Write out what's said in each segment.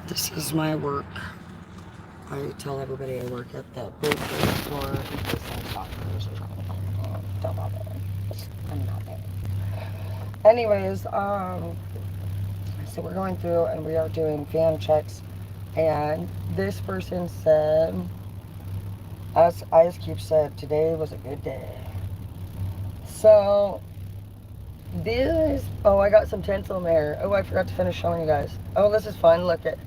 This is my work. I tell everybody I work at the bakery store in case I'm stalkers or something. Don't bother. I'm not there. Anyways, so we're going through and we are doing fan checks, and this person said, as Ice Cube said, today was a good day. So this, oh, I got some tinsel in my hair. Oh, I forgot to finish showing you guys. Oh, this is fun. Look at,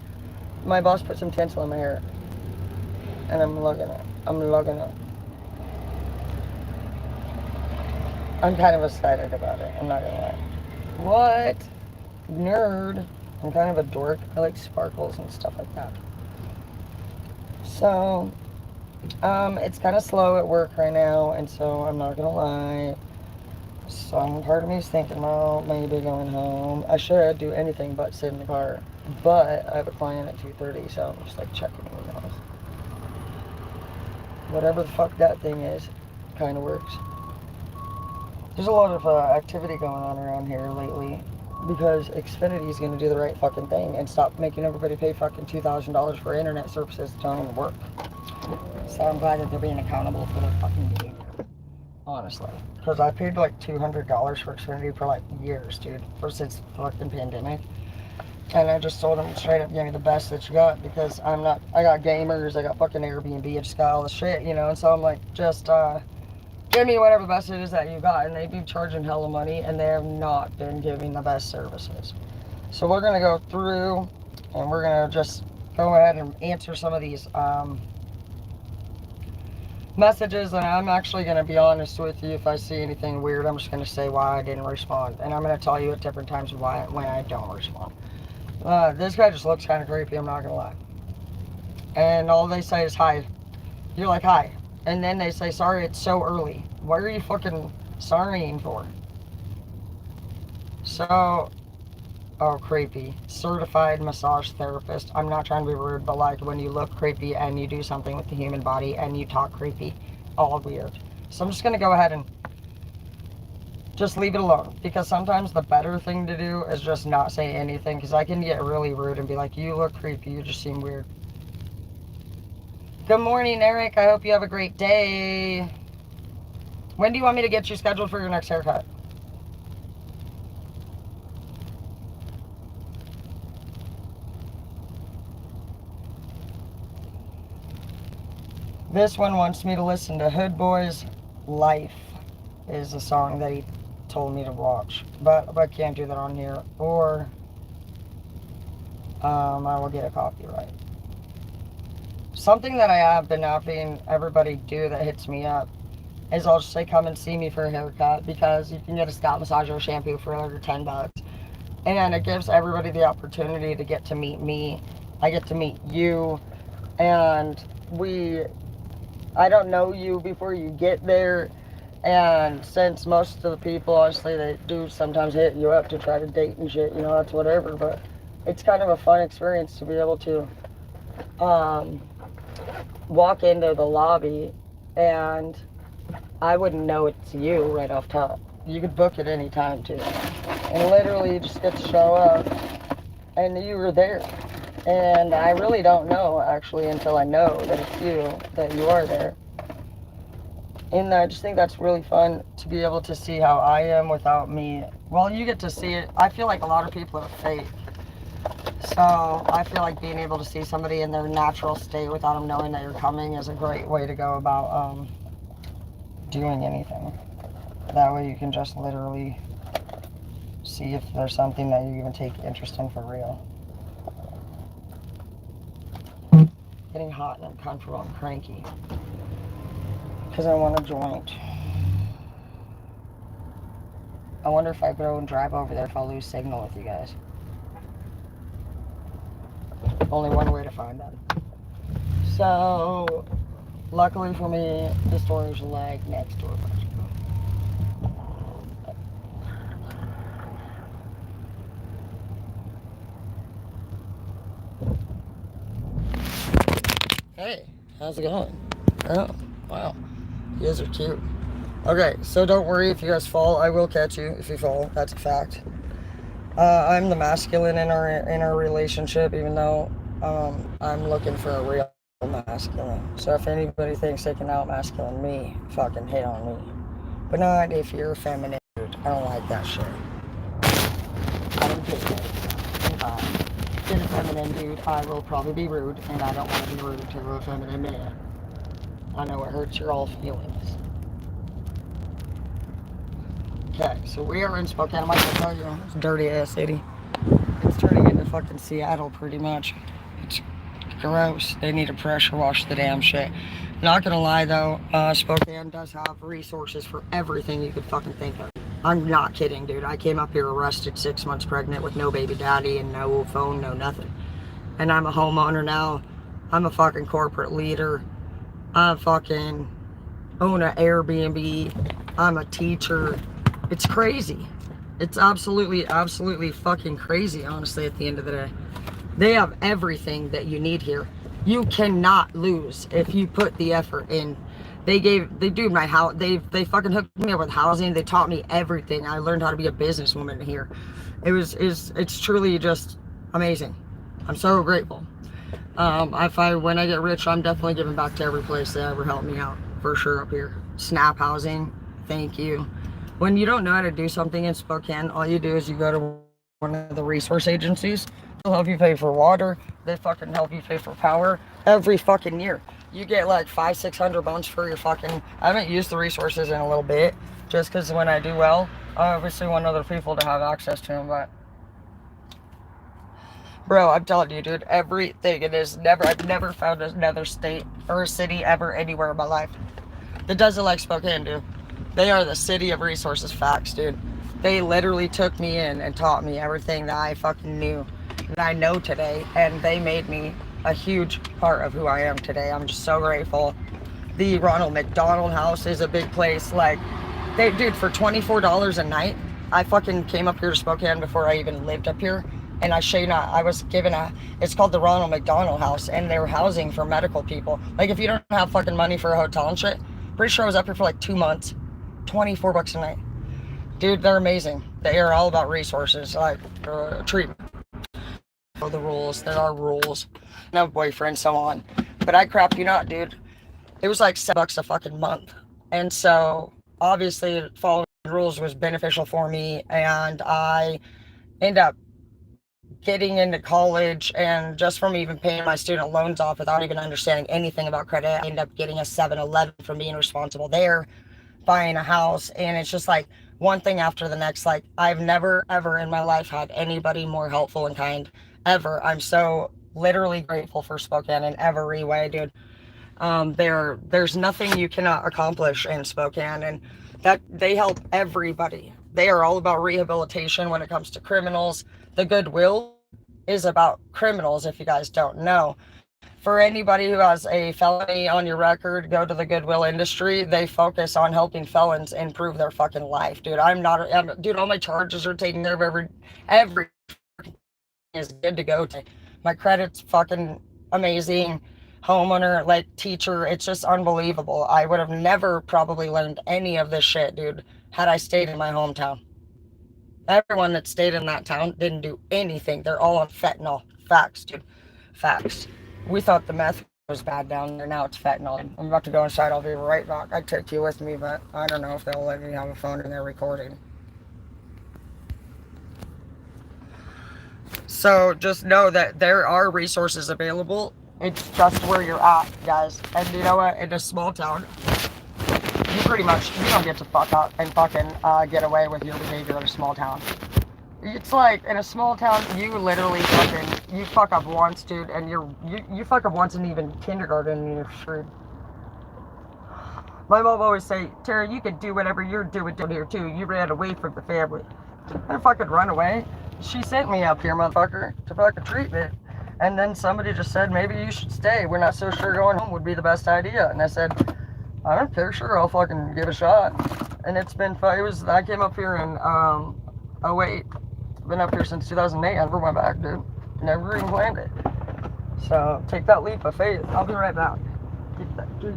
my boss put some tinsel in my hair, and I'm loving it. I'm loving it. I'm kind of excited about it. I'm not gonna lie. What? Nerd. I'm kind of a dork. I like sparkles and stuff like that. So, it's kind of slow at work right now, and so I'm not gonna lie. Some part of me is thinking about maybe going home. I should do anything but sit in the car, but I have a client at 2:30, so I'm just like checking emails. Whatever the fuck that thing is, kind of works. There's a lot of activity going on around here lately because Xfinity is going to do the right fucking thing and stop making everybody pay fucking $2,000 for internet services that don't even work. So I'm glad that they're being accountable for their fucking behavior. Honestly. Because I paid like $200 for Xfinity for like years, dude. Since the fucking pandemic. And I just told them straight up, give me the best that you got because I got gamers, I got fucking Airbnb, I just got all the shit, you know. And so I'm like, just, give me whatever the best it is that you got. And they be charging hella money, and they have not been giving the best services. So we're going to go through, and we're going to just go ahead and answer some of these messages. And I'm actually going to be honest with you. If I see anything weird, I'm just going to say why I didn't respond. And I'm going to tell you at different times when I don't respond. This guy just looks kind of creepy, I'm not going to lie. And all they say is hi. You're like, hi. And then they say, sorry, it's so early. What are you fucking sorrying for? So, oh, creepy. Certified massage therapist. I'm not trying to be rude, but like when you look creepy and you do something with the human body and you talk creepy, all weird. So I'm just going to go ahead and just leave it alone. Because sometimes the better thing to do is just not say anything. Because I can get really rude and be like, you look creepy, you just seem weird. Good morning, Eric. I hope you have a great day. When do you want me to get you scheduled for your next haircut? This one wants me to listen to Hood Boy's Life is a song that he told me to watch. But I can't do that on here. Or I will get a copyright. Something that I have been having everybody do that hits me up is I'll just say come and see me for a haircut because you can get a scalp massage or shampoo for under $10. And it gives everybody the opportunity to get to meet me. I get to meet you. And I don't know you before you get there. And since most of the people, honestly, they do sometimes hit you up to try to date and shit, you know, that's whatever. But it's kind of a fun experience to be able to walk into the lobby and I wouldn't know it's you right off top. You could book it any time too. And literally you just get to show up and you were there. And I really don't know actually until I know that it's you, that you are there. And I just think that's really fun to be able to see how I am without me. Well, you get to see it. I feel like a lot of people are fake. So I feel like being able to see somebody in their natural state without them knowing that you're coming is a great way to go about doing anything. That way you can just literally see if there's something that you even take interest in for real. Getting hot and uncomfortable and cranky. Because I want a joint. I wonder if I go and drive over there if I'll lose signal with you guys. Only one way to find them. So, luckily for me, the store is like next door. Hey, how's it going? Oh, wow. You guys are cute. Okay, so don't worry if you guys fall. I will catch you if you fall. That's a fact. I'm the masculine in our relationship, even though I'm looking for a real masculine. So if anybody thinks they can out masculine me, fucking hit on me. But not if you're a feminine dude. I don't like that shit. I don't get it. If I get a feminine dude, I will probably be rude, and I don't want to be rude to a feminine man. I know it hurts your all feelings. Okay, so we are in Spokane. I might tell you, it's a dirty ass city. It's turning into fucking Seattle pretty much. It's gross. They need to pressure wash the damn shit. Not gonna lie though, Spokane does have resources for everything you could fucking think of. I'm not kidding, dude. I came up here arrested 6 months pregnant with no baby daddy and no phone, no nothing. And I'm a homeowner now. I'm a fucking corporate leader. I fucking own an Airbnb. I'm a teacher. It's crazy. It's absolutely fucking crazy, honestly, at the end of the day. They have everything that you need here. You cannot lose if you put the effort in. They do my house. They fucking hooked me up with housing. They taught me everything. I learned how to be a businesswoman here. It's truly just amazing. I'm so grateful. When I get rich, I'm definitely giving back to every place that ever helped me out, for sure, up here. Snap housing, thank you. When you don't know how to do something in Spokane, all you do is you go to one of the resource agencies. They'll help you pay for water. They fucking help you pay for power every fucking year. You get like 500-600 for your fucking. I haven't used the resources in a little bit, just because when I do well, I obviously want other people to have access to them, but. Bro, I'm telling you, dude, everything it is I've never found another state or a city ever anywhere in my life that does it like Spokane, dude. They are the city of resources, facts, dude. They literally took me in and taught me everything that I fucking knew, that I know today, and they made me a huge part of who I am today. I'm just so grateful. The Ronald McDonald House is a big place. Like, dude, for $24 a night, I fucking came up here to Spokane before I even lived up here. And I shade not, I was given it's called the Ronald McDonald House, and they're housing for medical people. Like, if you don't have fucking money for a hotel and shit, pretty sure I was up here for like 2 months, $24 a night. Dude, they're amazing. They are all about resources, like treatment. The rules, there are rules. No boyfriend, so on. But I crap you not, dude. It was like $7 a fucking month. And so obviously following the rules was beneficial for me, and I ended up getting into college, and just from even paying my student loans off without even understanding anything about credit, I ended up getting a 7-Eleven from being responsible there, buying a house, and it's just like one thing after the next. Like, I've never ever in my life had anybody more helpful and kind ever. I'm so literally grateful for Spokane in every way, dude. There's nothing you cannot accomplish in Spokane, and that they help everybody. They are all about rehabilitation when it comes to criminals. The Goodwill is about criminals, if you guys don't know. For anybody who has a felony on your record, go to the Goodwill industry. They focus on helping felons improve their fucking life, dude. Dude, all my charges are taken care of. Every is good to go to. My credit's fucking amazing. Homeowner, like, teacher, it's just unbelievable. I would have never probably learned any of this shit, dude, had I stayed in my hometown. Everyone that stayed in that town didn't do anything. They're all on fentanyl. Facts, dude. Facts. We thought the meth was bad down there. Now it's fentanyl. I'm about to go inside. I'll be right back. I'd take you with me, but I don't know if they'll let me have a phone in there recording. So just know that there are resources available. It's just where you're at, guys. And you know what? In a small town, you don't get to fuck up and fucking get away with your behavior in a small town. It's like, in a small town, you literally you fuck up once, dude, and you fuck up once in even kindergarten and you're screwed. My mom always say, Tara, you can do whatever you're doing down here too. You ran away from the family. I fucking run away. She sent me up here, motherfucker, to fucking treatment. And then somebody just said, maybe you should stay. We're not so sure going home would be the best idea. And I said, I don't care, sure, I'll fucking give it a shot. And it's been fun. I came up here in 08. Been up here since 2008. I never went back, dude. Never even planned it. So take that leap of faith. I'll be right back. Get that, dude.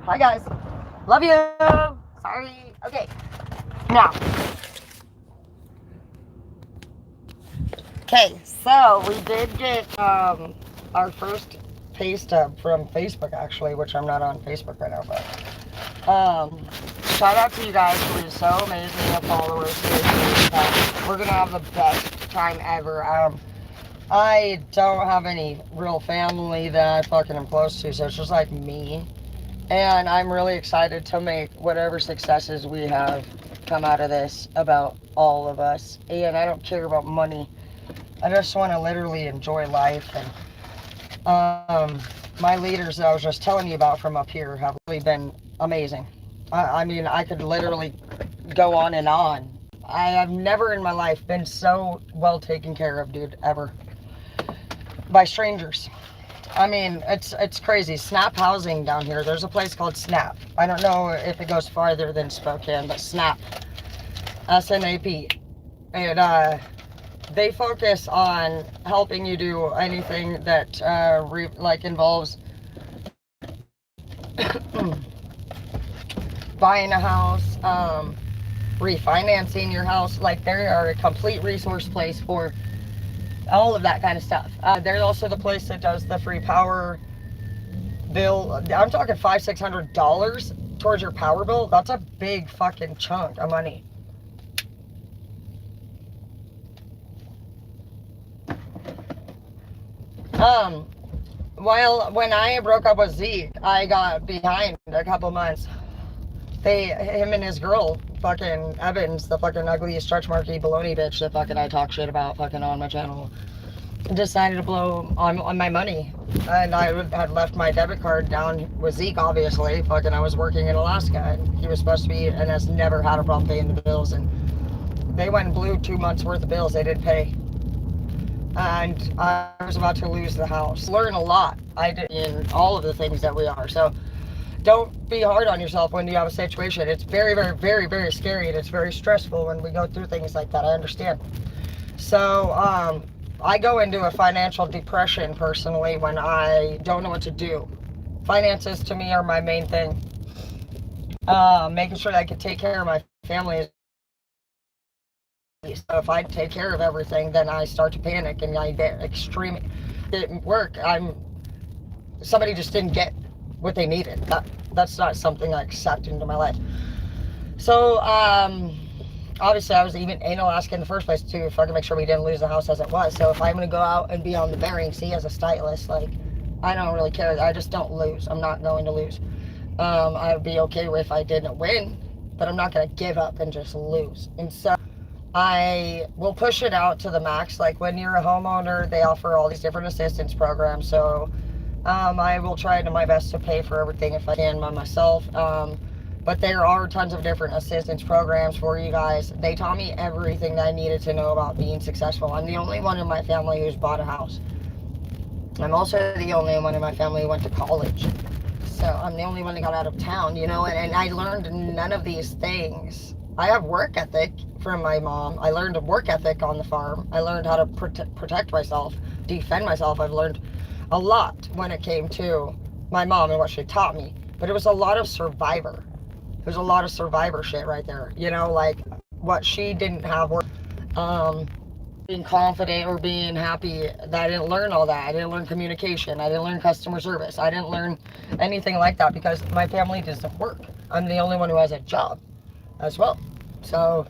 Hi, guys. Love you. Sorry. Okay. Now. Okay, so we did get our first pay stub from Facebook, actually, which I'm not on Facebook right now, but shout out to you guys for being so amazing of followers. We're gonna have the best time ever. I don't have any real family that I fucking am close to, so it's just like me. And I'm really excited to make whatever successes we have come out of this about all of us. And I don't care about money. I just want to literally enjoy life. And my leaders that I was just telling you about from up here have really been amazing. I mean, I could literally go on and on. I have never in my life been so well taken care of, dude, ever. By strangers. I mean, it's crazy. Snap Housing down here. There's a place called Snap. I don't know if it goes farther than Spokane, but Snap. SNAP. And they focus on helping you do anything that like involves buying a house, refinancing your house. Like, they are a complete resource place for all of that kind of stuff. They're also the place that does the free power bill. I'm talking $500-$600 towards your power bill. That's a big fucking chunk of money. Well, when I broke up with Zeke, I got behind a couple months. Him and his girl, fucking Evans, the fucking ugly stretch marky baloney bitch that fucking I talk shit about fucking on my channel, decided to blow on my money. And I had left my debit card down with Zeke, obviously. Fucking I was working in Alaska, and he was supposed to be, and has never had a problem paying the bills. And they went and blew 2 months worth of bills they didn't pay. And I was about to lose the house. Learn a lot. I did in all of the things that we are. So don't be hard on yourself when you have a situation. It's very, very, very, very scary, and it's very stressful when we go through things like that. I understand. So I go into a financial depression personally when I don't know what to do. Finances to me are my main thing. Making sure that I can take care of my family. So if I take care of everything, then I start to panic and I get extreme. At work, somebody just didn't get what they needed. That's not something I accept into my life. So obviously I was even in Alaska in the first place to fucking make sure we didn't lose the house as it was. So if I'm gonna go out and be on the Bering Sea as a stylist, like, I don't really care. I just don't lose. I'm not going to lose. I'd be okay with if I didn't win, but I'm not gonna give up and just lose. And so I will push it out to the max. Like, when you're a homeowner, they offer all these different assistance programs. So I will try to my best to pay for everything if I can by myself. But there are tons of different assistance programs for you guys. They taught me everything that I needed to know about being successful. I'm the only one in my family who's bought a house. I'm also the only one in my family who went to college. So I'm the only one that got out of town, you know, and I learned none of these things. I have work ethic from my mom. I learned a work ethic on the farm. I learned how to protect myself, defend myself. I've learned a lot when it came to my mom and what she taught me. But it was a lot of survivor. There's a lot of survivor shit right there. You know, like what she didn't have. Being confident or being happy, that I didn't learn all that. I didn't learn communication. I didn't learn customer service. I didn't learn anything like that because my family doesn't work. I'm the only one who has a job as well. So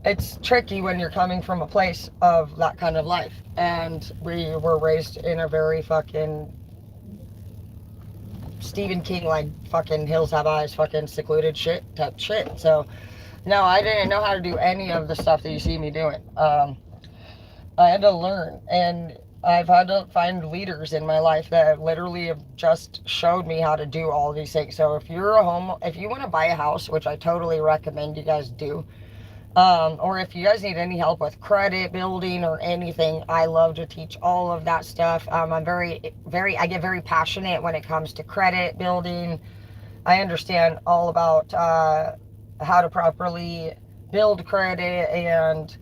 it's tricky when you're coming from a place of that kind of life. And we were raised in a very fucking Stephen King, like, fucking Hills Have Eyes, fucking secluded shit type shit. So no, I didn't know how to do any of the stuff that you see me doing. I had to learn, and I've had to find leaders in my life that literally have just showed me how to do all these things. So if you want to buy a house, which I totally recommend you guys do, or if you guys need any help with credit building or anything, I love to teach all of that stuff. I'm I get very passionate when it comes to credit building. I understand all about how to properly build credit and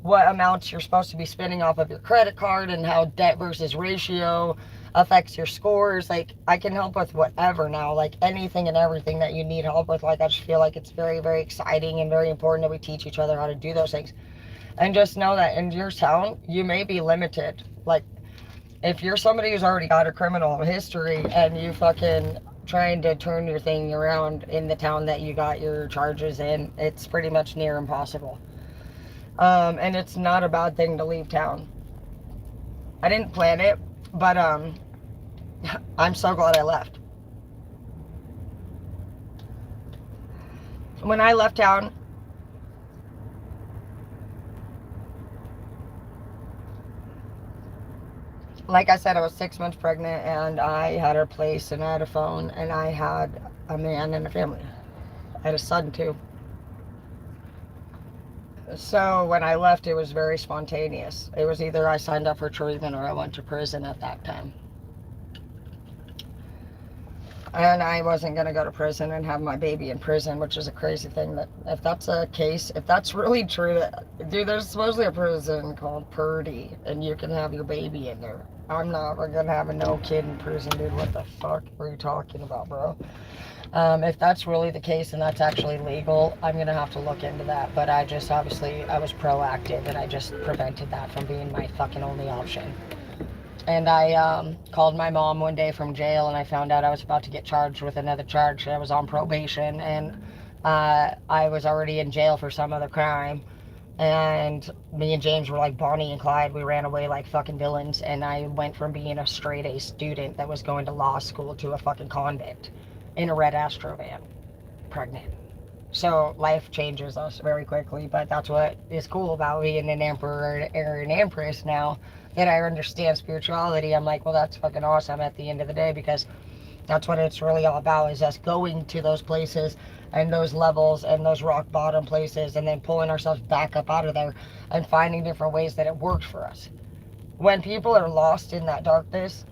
what amounts you're supposed to be spending off of your credit card and how debt versus ratio. affects your scores. Like, I can help with whatever now, like anything and everything that you need help with. Like, I just feel like it's very, very exciting and very important that we teach each other how to do those things. And just know that in your town, you may be limited. Like, if you're somebody who's already got a criminal history and you fucking trying to turn your thing around in the town that you got your charges in, it's pretty much near impossible. And it's not a bad thing to leave town. I didn't plan it, but I'm so glad I left. When I left town, like I said, I was 6 months pregnant, and I had a place, and I had a phone, and I had a man and a family. I had a son too. So when I left, it was very spontaneous. It was either I signed up for treatment or I went to prison at that time. And I wasn't going to go to prison and have my baby in prison, which is a crazy thing. That if that's a case, if that's really true, dude, there's supposedly a prison called Purdy, and you can have your baby in there. I'm not. We're going to have a no kid in prison, dude. What the fuck are you talking about, bro? If that's really the case and that's actually legal, I'm going to have to look into that. But I just, obviously, I was proactive, and I just prevented that from being my fucking only option. And I called my mom one day from jail, and I found out I was about to get charged with another charge. I was on probation, and I was already in jail for some other crime. And me and James were like Bonnie and Clyde. We ran away like fucking villains. And I went from being a straight A student that was going to law school to a fucking convict in a red Astro van, pregnant. So life changes us very quickly, but that's what is cool about being an emperor or an empress now, that I understand spirituality. I'm like, well, that's fucking awesome at the end of the day, because that's what it's really all about, is us going to those places and those levels and those rock bottom places, and then pulling ourselves back up out of there and finding different ways that it works for us. When people are lost in that darkness,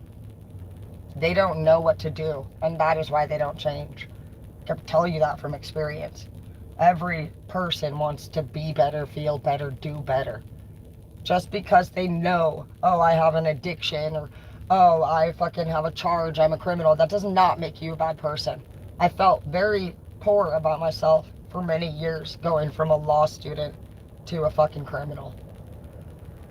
they don't know what to do, and that is why they don't change. I can tell you that from experience. Every person wants to be better, feel better, do better. Just because they know, oh, I have an addiction, or oh, I fucking have a charge, I'm a criminal, that does not make you a bad person. I felt very poor about myself for many years, going from a law student to a fucking criminal.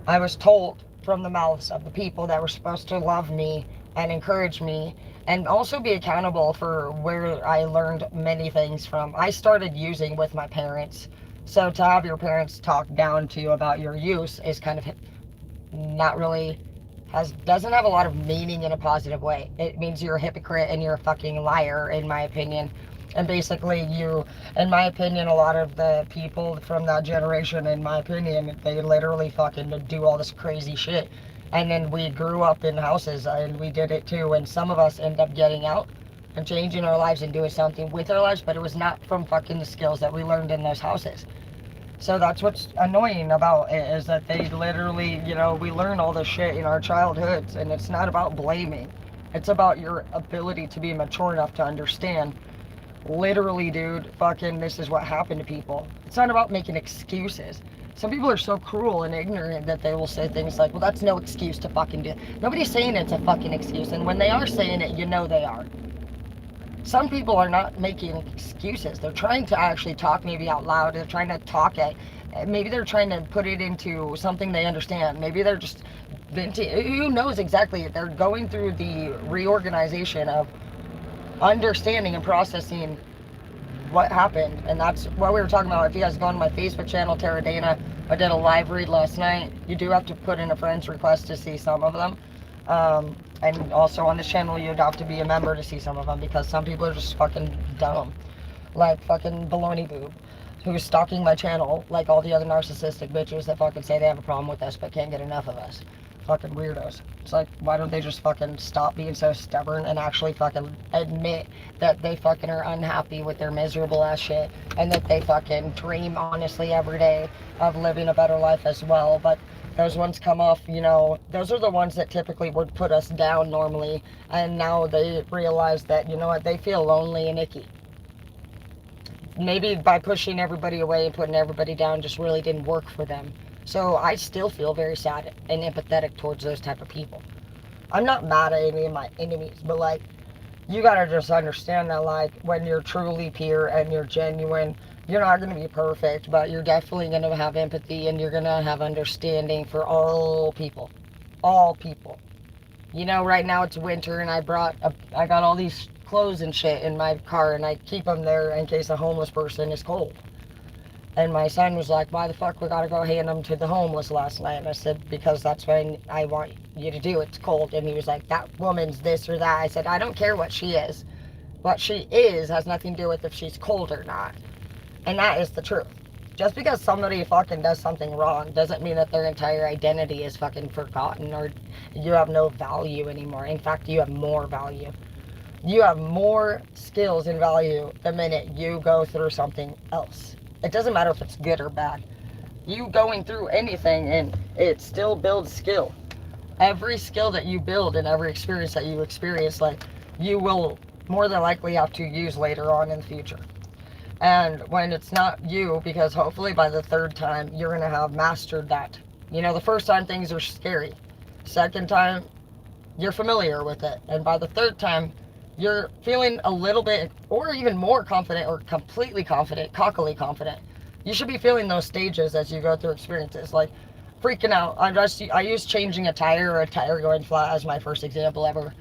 I was told from the mouths of the people that were supposed to love me and encourage me, and also be accountable for where I learned many things from. I started using with my parents. So to have your parents talk down to you about your use is kind of not really, doesn't have a lot of meaning in a positive way. It means you're a hypocrite and you're a fucking liar, in my opinion. And basically in my opinion, a lot of the people from that generation, in my opinion, they literally fucking do all this crazy shit. And then we grew up in houses, and we did it too. And some of us end up getting out and changing our lives and doing something with our lives, but it was not from fucking the skills that we learned in those houses. So that's what's annoying about it, is that they literally, we learn all this shit in our childhoods, and it's not about blaming. It's about your ability to be mature enough to understand, literally, dude, fucking this is what happened to people. It's not about making excuses. Some people are so cruel and ignorant that they will say things like, well, that's no excuse to fucking do it. Nobody's saying it's a fucking excuse, and when they are saying it, you know they are. Some people are not making excuses. They're trying to actually talk maybe out loud. They're trying to talk it. Maybe they're trying to put it into something they understand. Maybe they're just, who knows exactly. They're going through the reorganization of understanding and processing what happened. And that's what we were talking about. If you guys go on my Facebook channel, Tara Dana, I did a live read last night. You do have to put in a friend's request to see some of them. And also on this channel, you'd have to be a member to see some of them, because some people are just fucking dumb. Like fucking Baloney Boob, who's stalking my channel, like all the other narcissistic bitches that fucking say they have a problem with us but can't get enough of us. Fucking weirdos. It's like, why don't they just fucking stop being so stubborn and actually fucking admit that they fucking are unhappy with their miserable ass shit, and that they fucking dream honestly every day of living a better life as well. But those ones come off, those are the ones that typically would put us down normally, and now they realize that, they feel lonely and icky. Maybe by pushing everybody away and putting everybody down just really didn't work for them. So I still feel very sad and empathetic towards those type of people. I'm not mad at any of my enemies, but like, you gotta just understand that, like, when you're truly pure and you're genuine, you're not gonna be perfect, but you're definitely gonna have empathy and you're gonna have understanding for all people. All people. You know, right now it's winter and I got all these clothes and shit in my car and I keep them there in case a homeless person is cold. And my son was like, why the fuck we gotta go hand them to the homeless last night? And I said, because that's what I want you to do. It's cold. And he was like, that woman's this or that. I said, I don't care what she is. What she is has nothing to do with if she's cold or not. And that is the truth. Just because somebody fucking does something wrong doesn't mean that their entire identity is fucking forgotten or you have no value anymore. In fact, you have more value. You have more skills and value the minute you go through something else. It doesn't matter if it's good or bad. You going through anything and it still builds skill. Every skill that you build and every experience that you experience, like, you will more than likely have to use later on in the future. And when it's not you, because hopefully by the third time, you're going to have mastered that. You know, the first time things are scary. Second time, you're familiar with it. And by the third time, you're feeling a little bit or even more confident or completely confident, cockily confident. You should be feeling those stages as you go through experiences, like freaking out. I use changing a tire or a tire going flat as my first example ever.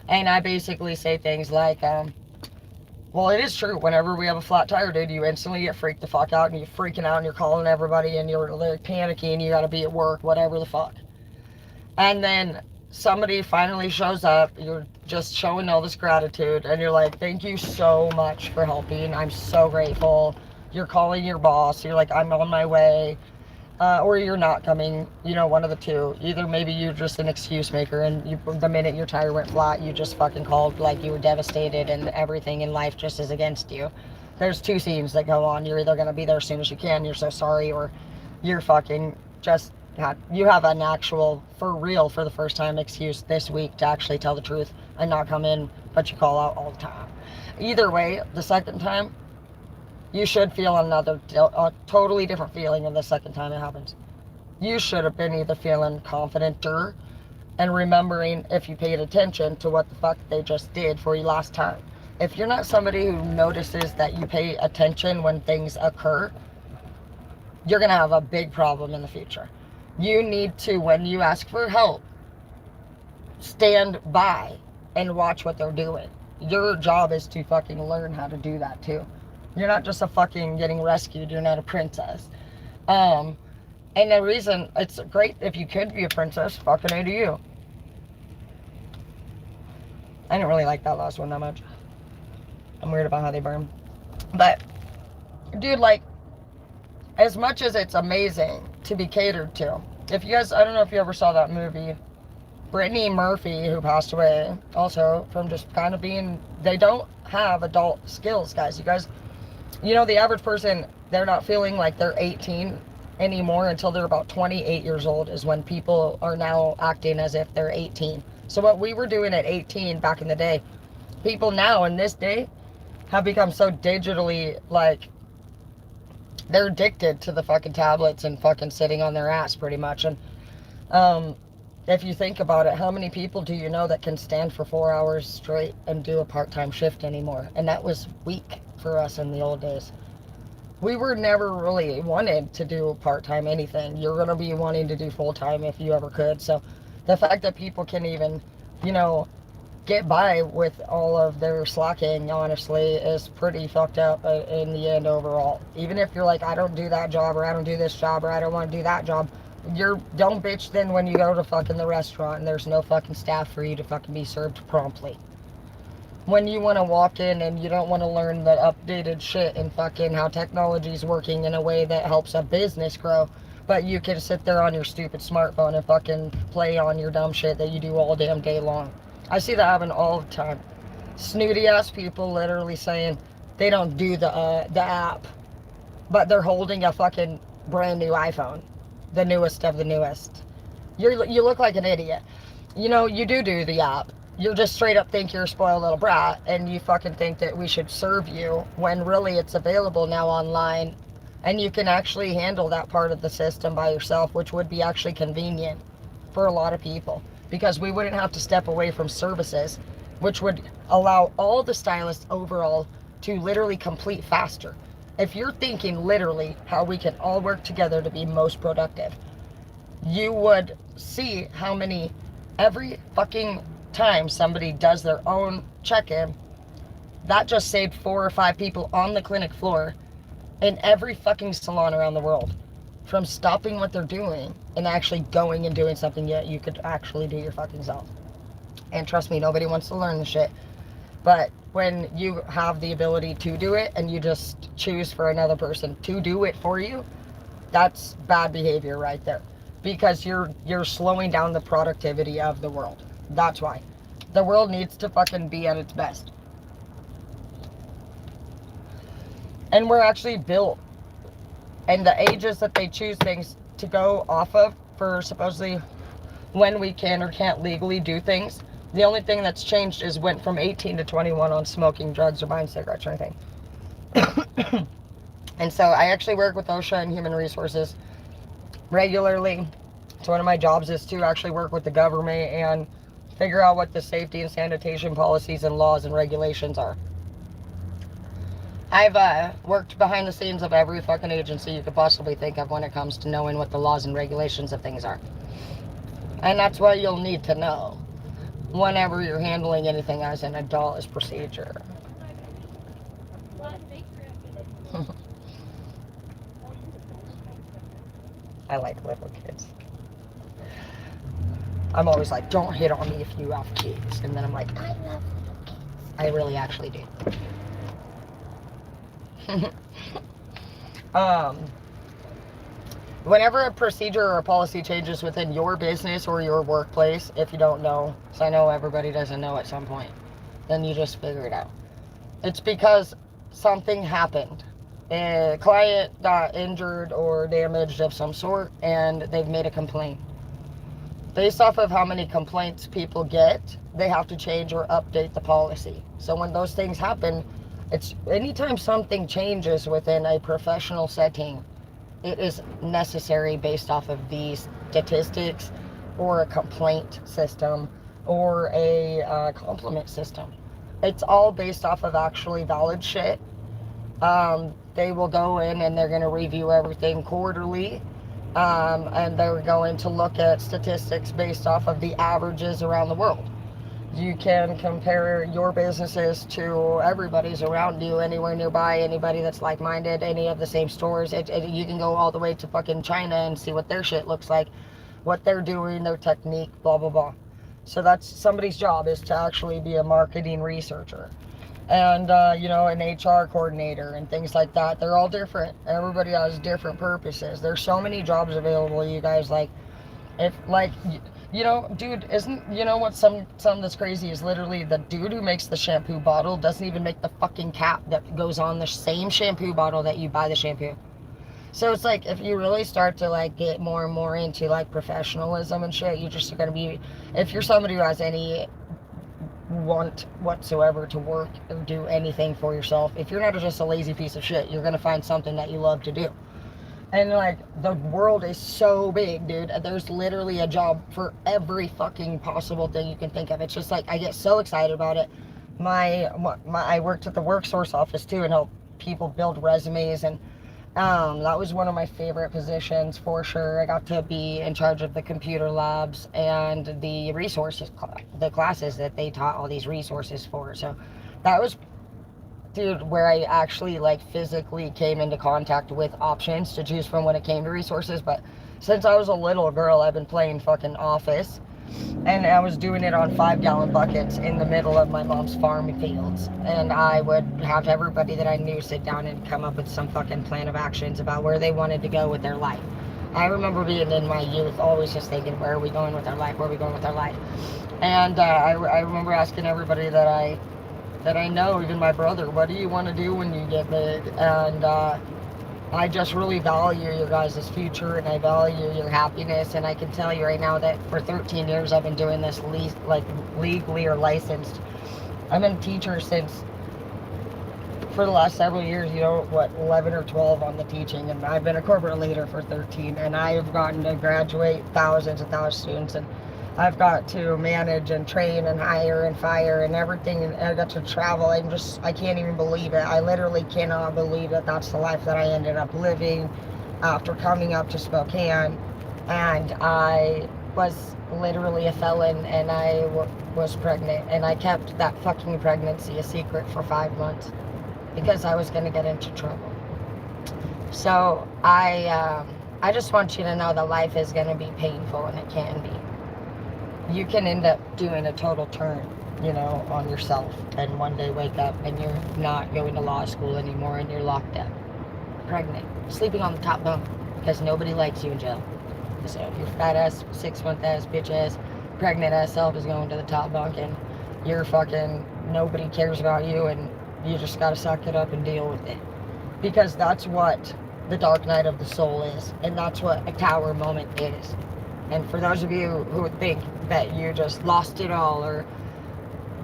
And I basically say things like, well, it is true. Whenever we have a flat tire, dude, you instantly get freaked the fuck out and you're freaking out and you're calling everybody and you're like panicking. You got to be at work, whatever the fuck. And then somebody finally shows up. You're just showing all this gratitude and you're like, thank you so much for helping. I'm so grateful. You're calling your boss. You're like, I'm on my way. Or you're not coming, you know, one of the two. Either maybe you're just an excuse maker and the minute your tire went flat, you just fucking called like you were devastated and everything in life just is against you. There's two scenes that go on. You're either going to be there as soon as you can, you're so sorry, or you're fucking just, you have an actual, for real, for the first time excuse this week to actually tell the truth and not come in, but you call out all the time. Either way, the second time, you should feel a totally different feeling than the second time it happens. You should have been either feeling confidenter and remembering if you paid attention to what the fuck they just did for you last time. If you're not somebody who notices that you pay attention when things occur, you're going to have a big problem in the future. You need to, when you ask for help, stand by and watch what they're doing. Your job is to fucking learn how to do that too. You're not just a fucking getting rescued. You're not a princess. And the reason it's great if you could be a princess, fucking A to you. I didn't really like that last one that much. I'm weird about how they burn. But, dude, like, as much as it's amazing to be catered to, if you guys, I don't know if you ever saw that movie, Brittany Murphy, who passed away, also from just kind of being, they don't have adult skills, guys. You guys, you know, the average person, they're not feeling like they're 18 anymore until they're about 28 years old is when people are now acting as if they're 18. So what we were doing at 18 back in the day, people now in this day have become so digitally, like, they're addicted to the fucking tablets and fucking sitting on their ass pretty much. And if you think about it, how many people do you know that can stand for 4 hours straight and do a part-time shift anymore? And that was weak for us in the old days. We were never really wanted to do part-time anything. You're going to be wanting to do full-time if you ever could. So the fact that people can even, you know, get by with all of their slacking, honestly, is pretty fucked up in the end overall. Even if you're like, I don't do that job, or I don't do this job, or I don't want to do that job, don't bitch then when you go to fucking the restaurant and there's no fucking staff for you to fucking be served promptly. When you want to walk in and you don't want to learn the updated shit and fucking how technology's working in a way that helps a business grow, but you can sit there on your stupid smartphone and fucking play on your dumb shit that you do all damn day long. I see that happen all the time. Snooty ass people literally saying they don't do the app, but they're holding a fucking brand new iPhone, the newest of the newest. You look like an idiot. You know, you do the app. You just straight up think you're a spoiled little brat, and you fucking think that we should serve you when really it's available now online, and you can actually handle that part of the system by yourself, which would be actually convenient for a lot of people. because we wouldn't have to step away from services, which would allow all the stylists overall to literally complete faster. If you're thinking literally how we can all work together to be most productive, you would see how many, every fucking time somebody does their own check-in, that just saved 4 or 5 people on the clinic floor in every fucking salon around the world from stopping what they're doing and actually going and doing something yet you could actually do your fucking self. And trust me, nobody wants to learn the shit. But when you have the ability to do it and you just choose for another person to do it for you, that's bad behavior right there. Because you're slowing down the productivity of the world. That's why. The world needs to fucking be at its best. And we're actually built. And the ages that they choose things to go off of for supposedly when we can or can't legally do things, the only thing that's changed is went from 18 to 21 on smoking drugs or buying cigarettes or anything. And so I actually work with OSHA and Human Resources regularly. So one of my jobs is to actually work with the government and figure out what the safety and sanitation policies and laws and regulations are. I've worked behind the scenes of every fucking agency you could possibly think of when it comes to knowing what the laws and regulations of things are. And that's what you'll need to know whenever you're handling anything as an adult procedure. I like little kids. I'm always like, don't hit on me if you have kids. And then I'm like, I love little kids. I really actually do. Whenever a procedure or a policy changes within your business or your workplace, if you don't know, so I know everybody doesn't know at some point, then you just figure it out. It's because something happened. A client got injured or damaged of some sort and they've made a complaint. Based off of how many complaints people get, they have to change or update the policy. So when those things happen, it's anytime something changes within a professional setting, it is necessary based off of these statistics or a complaint system or a compliment system. It's all based off of actually valid shit. They will go in and they're going to review everything quarterly. And they're going to look at statistics based off of the averages around the world. You can compare your businesses to everybody's around you, anywhere nearby, anybody that's like-minded, any of the same stores. You can go all the way to fucking China and see what their shit looks like, what they're doing, their technique, blah, blah, blah. So that's somebody's job, is to actually be a marketing researcher. And, an HR coordinator and things like that. They're all different. Everybody has different purposes. There's so many jobs available, you guys. Like, if, like, dude, what some that's crazy is literally the dude who makes the shampoo bottle doesn't even make the fucking cap that goes on the same shampoo bottle that you buy the shampoo. So it's like, if you really start to, like, get more and more into, like, professionalism and shit, you just are going to be, if you're somebody who has any want whatsoever to work or do anything for yourself, if you're not just a lazy piece of shit, you're gonna find something that you love to do. And like, the world is so big, dude. There's literally a job for every fucking possible thing you can think of. It's just like, I get so excited about it. I worked at the WorkSource office too and helped people build resumes, and that was one of my favorite positions for sure. I got to be in charge of the computer labs and the resources, the classes that they taught all these resources for. So that was, dude, where I actually like physically came into contact with options to choose from when it came to resources. But since I was a little girl, I've been playing fucking Office. And I was doing it on 5-gallon buckets in the middle of my mom's farm fields. And I would have everybody that I knew sit down and come up with some fucking plan of actions about where they wanted to go with their life. I remember being in my youth always just thinking, where are we going with our life? Where are we going with our life? And I remember asking everybody that I know, even my brother, what do you want to do when you get big? And I just really value your guys' future, and I value your happiness. And I can tell you right now that for 13 years I've been doing this legally or licensed. I've been a teacher since, for the last several years, 11 or 12 on the teaching. And I've been a corporate leader for 13. And I've gotten to graduate thousands and thousands of students. And I've got to manage and train and hire and fire and everything, and I got to travel. I can't even believe it. I literally cannot believe that that's the life that I ended up living after coming up to Spokane. And I was literally a felon, and I was pregnant, and I kept that fucking pregnancy a secret for 5 months because I was going to get into trouble. So I just want you to know that life is going to be painful, and it can be. You can end up doing a total turn, on yourself, and one day wake up and you're not going to law school anymore, and you're locked up, pregnant, sleeping on the top bunk because nobody likes you in jail. So your fat ass, 6-month ass, bitch ass, pregnant ass self is going to the top bunk, and you're fucking, nobody cares about you, and you just gotta suck it up and deal with it. Because that's what the dark night of the soul is, and that's what a tower moment is. And for those of you who think that you just lost it all, or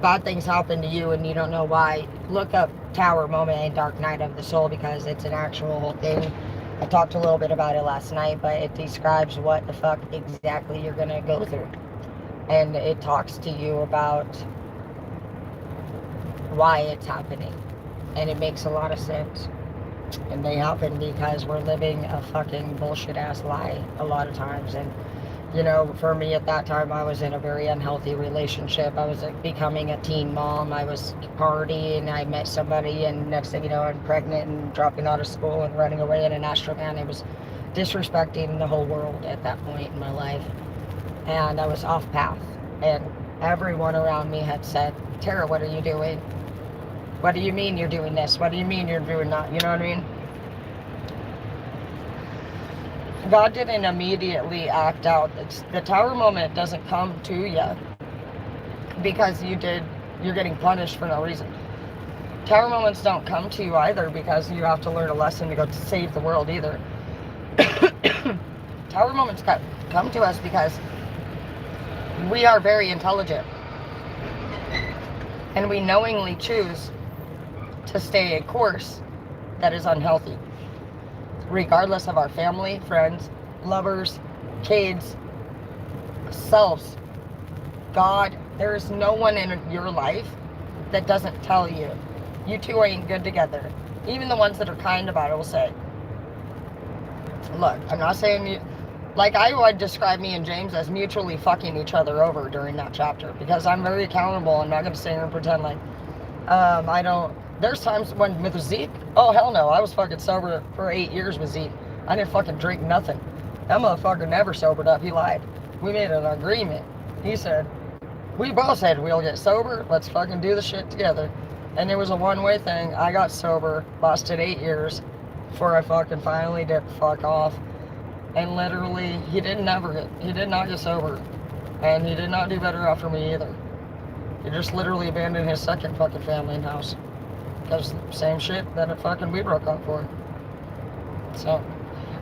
bad things happen to you and you don't know why, look up Tower Moment and Dark Night of the Soul, because it's an actual thing. I talked a little bit about it last night, but it describes what the fuck exactly you're gonna go through. And it talks to you about why it's happening. And it makes a lot of sense. And they happen because we're living a fucking bullshit ass lie a lot of times. And for me at that time, I was in a very unhealthy relationship. I was becoming a teen mom. I was partying. I met somebody, and next thing you know, I'm pregnant and dropping out of school and running away in an Astrovan. I was disrespecting the whole world at that point in my life. And I was off path. And everyone around me had said, Tara, what are you doing? What do you mean you're doing this? What do you mean you're doing that? You know what I mean? God didn't immediately act out. The tower moment doesn't come to you because you're getting punished for no reason. Tower moments don't come to you either because you have to learn a lesson to go to save the world either. Tower moments come to us because we are very intelligent, and we knowingly choose to stay a course that is unhealthy. Regardless of our family, friends, lovers, kids, selves, God, there is no one in your life that doesn't tell you, you two ain't good together. Even the ones that are kind about it will say, look, I'm not saying you, like I would describe me and James as mutually fucking each other over during that chapter, because I'm very accountable. I'm not going to sit here and pretend like, I don't. There's times when with Zeke, oh hell no, I was fucking sober for 8 years with Zeke. I didn't fucking drink nothing. That motherfucker never sobered up. He lied. We made an agreement. He said, we both said we'll get sober. Let's fucking do the shit together. And it was a one-way thing. I got sober, lasted 8 years before I fucking finally did fuck off. And literally, he did not get sober. And he did not do better after me either. He just literally abandoned his second fucking family and house. Because same shit that we broke up for. So,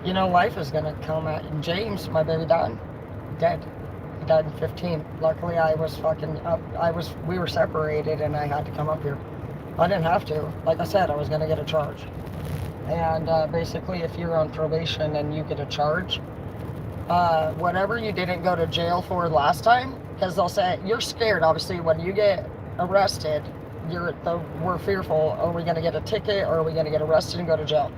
life is gonna come at you. James, my baby, died. Dead. He died in 15. Luckily, I was fucking up. We were separated, and I had to come up here. I didn't have to. Like I said, I was gonna get a charge. And basically, if you're on probation and you get a charge, whatever you didn't go to jail for last time, because they'll say, you're scared, obviously, when you get arrested, we're fearful, are we going to get a ticket, or are we going to get arrested and go to jail?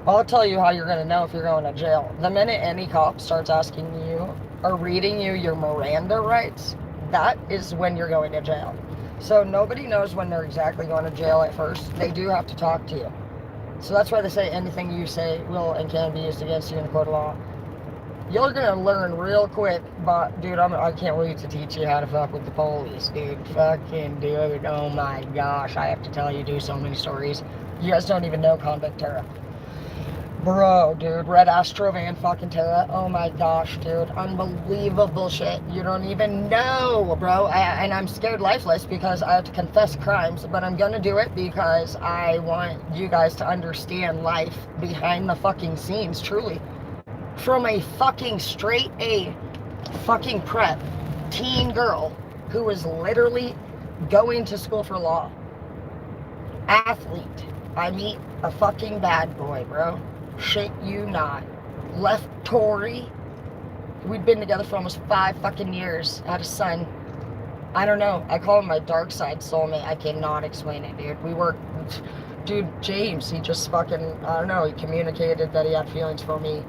Well, I'll tell you how you're going to know if you're going to jail. The minute any cop starts asking you or reading you your Miranda rights, that is when you're going to jail. So nobody knows when they're exactly going to jail at first. They do have to talk to you. So that's why they say anything you say will and can be used against you in a court of law. You're going to learn real quick, but dude, I can't wait to teach you how to fuck with the police, dude. Fucking dude, oh my gosh, I have to tell you, so many stories. You guys don't even know Convict Tara. Bro, dude, Red Astrovan fucking Tara, oh my gosh, dude, unbelievable shit. You don't even know, bro. And I'm scared lifeless because I have to confess crimes, but I'm gonna do it because I want you guys to understand life behind the fucking scenes, truly. From a fucking straight A fucking prep teen girl who was literally going to school for law. Athlete. I meet a fucking bad boy, bro. Shit you not. Left Tory. We'd been together for almost 5 fucking years. Had a son. I don't know. I call him my dark side soulmate. I cannot explain it, dude. Dude, James, he just fucking, I don't know, he communicated that he had feelings for me.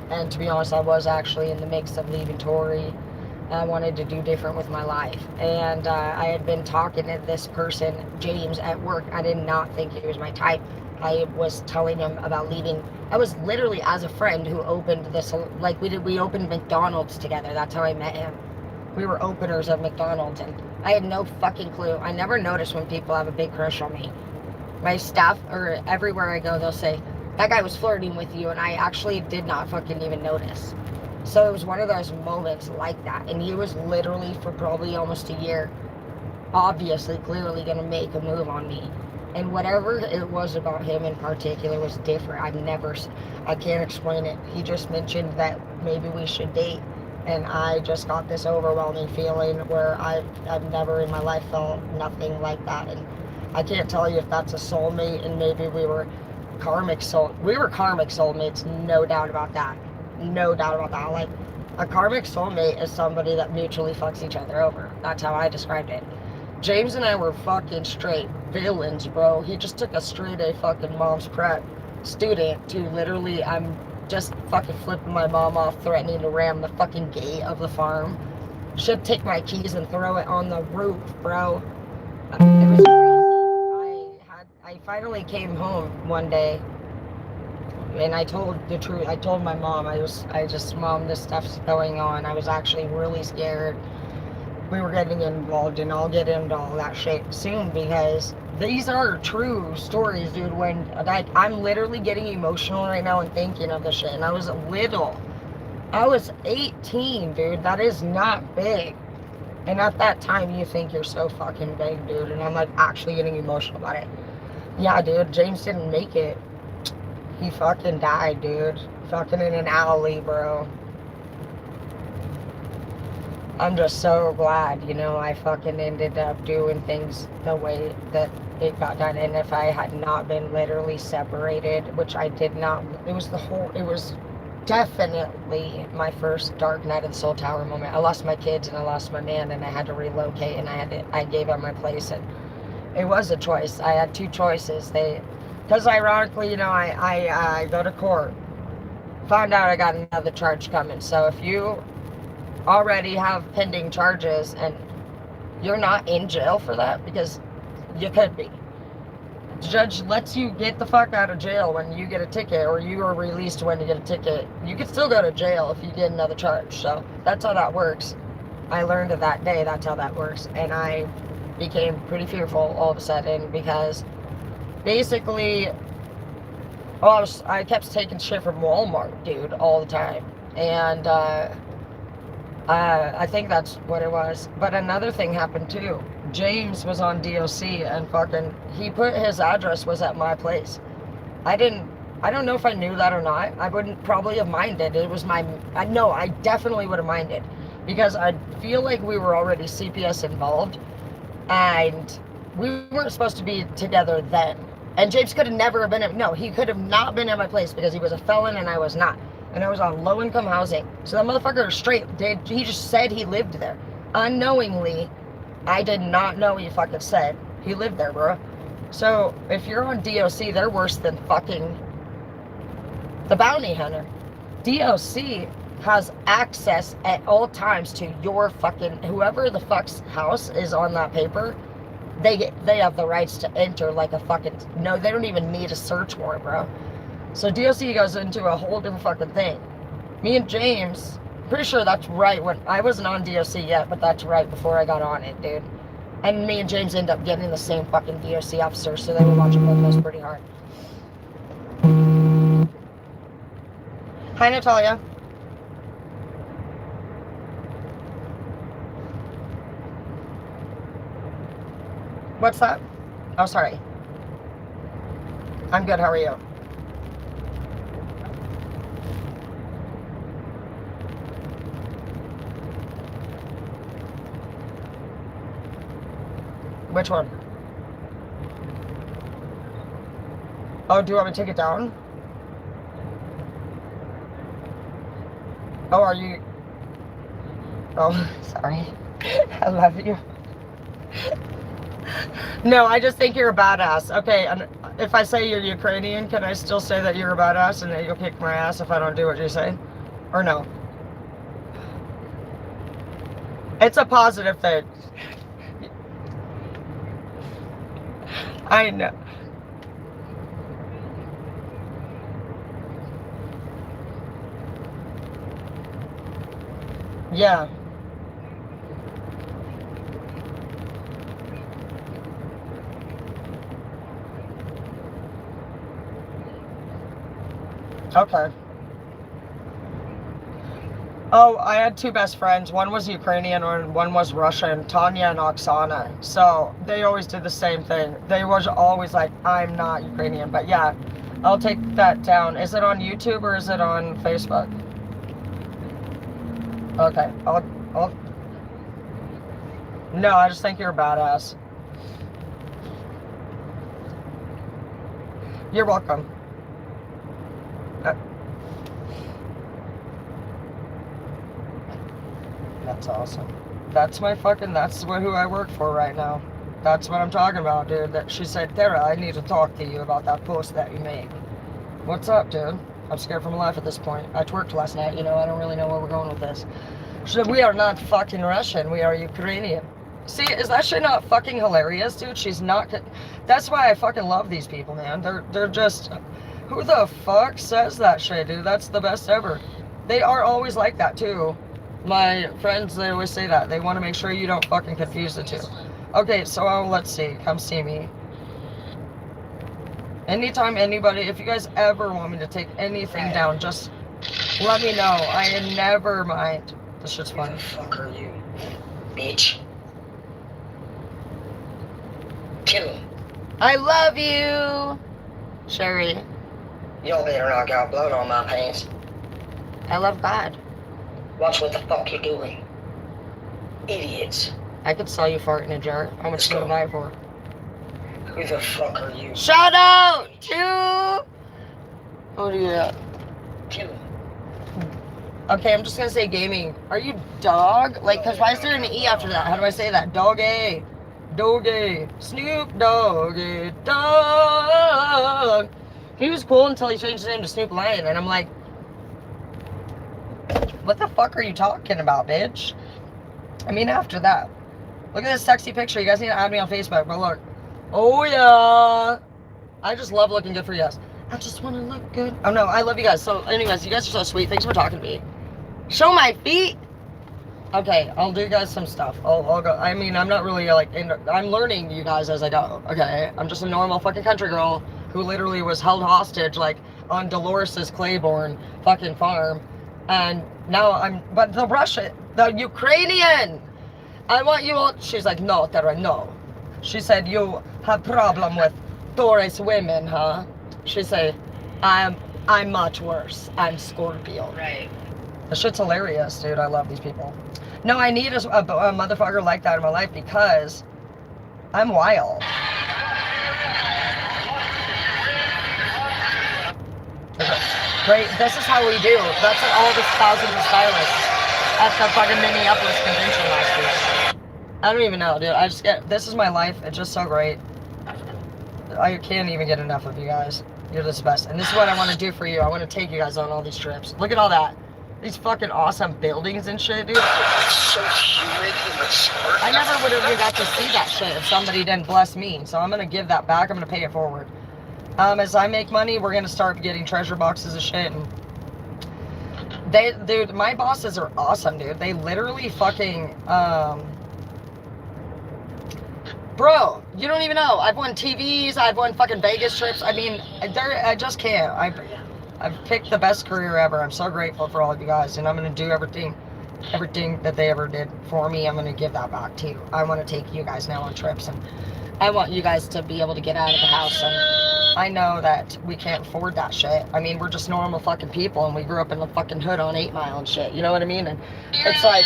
And to be honest, I was actually in the mix of leaving Tori. I wanted to do different with my life. And I had been talking to this person, James, at work. I did not think he was my type. I was telling him about leaving. I was literally, as a friend who opened this, like we opened McDonald's together. That's how I met him. We were openers of McDonald's, and I had no fucking clue. I never notice when people have a big crush on me. My staff, or everywhere I go, they'll say, that guy was flirting with you, and I actually did not fucking even notice. So it was one of those moments like that, and he was literally, for probably almost a year, obviously, clearly gonna make a move on me. And whatever it was about him in particular was different. I can't explain it. He just mentioned that maybe we should date. And I just got this overwhelming feeling where I've never in my life felt nothing like that. And I can't tell you if that's a soulmate, and maybe we were karmic soulmates, no doubt about that. No doubt about that. Like, a karmic soulmate is somebody that mutually fucks each other over. That's how I described it. James and I were fucking straight villains, bro. He just took a straight A fucking mom's prep student to literally, I'm just fucking flipping my mom off, threatening to ram the fucking gate of the farm. Should take my keys and throw it on the roof, bro. It was crazy. I finally came home one day, and I told the truth. I told my mom, Mom, this stuff's going on. I was actually really scared. We were getting involved, and I'll get into all that shit soon, because these are true stories, dude. When I'm literally getting emotional right now and thinking of this shit, and I was 18, dude. That is not big. And at that time, you think you're so fucking big, dude. And I'm like actually getting emotional about it. Yeah, dude, James didn't make it. He fucking died, dude. Fucking in an alley, bro. I'm just so glad, I fucking ended up doing things the way that it got done. And if I had not been literally separated, which I did not, it was definitely my first dark night of the Soul Tower moment. I lost my kids and I lost my man, and I had to relocate, and I gave up my place, and it was a choice. I had 2 choices. Because ironically, I go to court, found out I got another charge coming. So if you already have pending charges and you're not in jail for that, because you could be, the judge lets you get the fuck out of jail when you get a ticket, or you are released when you get a ticket. You could still go to jail if you get another charge. So that's how that works. I learned it that day, that's how that works. And I became pretty fearful all of a sudden, because basically, I kept taking shit from Walmart, dude, all the time. And I think that's what it was. But another thing happened too. James was on DOC, and fucking, he put his address was at my place. I don't know if I knew that or not. I wouldn't probably have minded. It was I definitely would have minded, because I feel like we were already CPS involved, and we weren't supposed to be together then. And James could have never been he could have not been at my place, because he was a felon and I was not. And I was on low-income housing. So that motherfucker straight, he just said he lived there. Unknowingly, I did not know he fucking said he lived there, bro. So if you're on DOC, they're worse than fucking the bounty hunter. DOC has access at all times to your fucking, whoever the fuck's house is on that paper, they have the rights to enter like a fucking, no, they don't even need a search warrant, bro. So DOC goes into a whole different fucking thing. Me and James, pretty sure that's right when, I wasn't on DOC yet, but that's right before I got on it, dude. And me and James ended up getting the same fucking DOC officer, so they were watching both of us pretty hard. Hi, Natalia. What's that? Oh, sorry. I'm good, how are you? Which one? Oh, do you want me to take it down? Oh, are you... Oh, sorry. I love you. No, I just think you're a badass. Okay, and if I say you're Ukrainian, can I still say that you're a badass and that you'll kick my ass if I don't do what you say? Or no? It's a positive thing. I know. Yeah. Okay. Oh, I had two best friends. One was Ukrainian and one was Russian, Tanya and Oksana. So they always did the same thing. They was always like, I'm not Ukrainian. But yeah, I'll take that down. Is it on YouTube or is it on Facebook? Okay. I'll... No, I just think you're a badass. You're welcome. That's awesome. That's who I work for right now. That's what I'm talking about, dude. That she said, Tara, I need to talk to you about that post that you made. What's up, dude? I'm scared for my life at this point. I twerked last night, you know, I don't really know where we're going with this. She said, we are not fucking Russian, we are Ukrainian. See, is that shit not fucking hilarious, dude? She's not... That's why I fucking love these people, man. They're just... Who the fuck says that shit, dude? That's the best ever. They are always like that, too. My friends, they always say that. They want to make sure you don't fucking confuse the two. Okay, so let's see. Come see me. Anytime anybody, if you guys ever want me to take anything down, just let me know. I never mind. This shit's fun. Who the fuck are you, bitch? Kill him. I love you, Sherry. Y'all better not got blood on my pants. I love God. Watch what the fuck you're doing. Idiots. I could sell you fart in a jar. How much do you buy it for? Who the fuck are you? Shout out to... What do you got? Kill him. Okay, I'm just gonna say gaming. Are you dog? Like, cause why is there an E after that? How do I say that? Doggy. Doggy. Snoop Doggy. Dog. He was cool until he changed his name to Snoop Lion, and I'm like, what the fuck are you talking about, bitch? I mean, after that. Look at this sexy picture. You guys need to add me on Facebook, but look. Oh, yeah. I just love looking good for you guys. I just want to look good. Oh, no, I love you guys. So, anyways, you guys are so sweet. Thanks for talking to me. Show my feet. Okay, I'll do you guys some stuff. I'll go. I mean, I'm not really, like, I'm learning you guys as I go. Okay? I'm just a normal fucking country girl who literally was held hostage, like, on Dolores' Claiborne fucking farm. And now but the Russian, the Ukrainian, I want you all, she's like, no, Tara, no. She said, you have problem with Taurus women, huh? She said, I'm much worse. I'm Scorpio. Right. The shit's hilarious, dude. I love these people. No, I need a motherfucker like that in my life because I'm wild. Great, this is how we do. That's what all the thousands of stylists at the fucking Minneapolis convention last week. I don't even know, dude. This is my life. It's just so great. I can't even get enough of you guys. You're just the best. And this is what I want to do for you. I want to take you guys on all these trips. Look at all that. These fucking awesome buildings and shit, dude. So humid in the summer. I never would have even got to see that shit if somebody didn't bless me. So I'm going to give that back. I'm going to pay it forward. As I make money, we're going to start getting treasure boxes of shit. And dude, my bosses are awesome, dude. They literally fucking, bro, you don't even know. I've won TVs. I've won fucking Vegas trips. I mean, I just can't. I've picked the best career ever. I'm so grateful for all of you guys. And I'm going to do everything that they ever did for me. I'm going to give that back to you. I want to take you guys now on trips. And I want you guys to be able to get out of the house. And I know that we can't afford that shit. I mean, we're just normal fucking people, and we grew up in the fucking hood on 8 Mile and shit. You know what I mean? And it's like,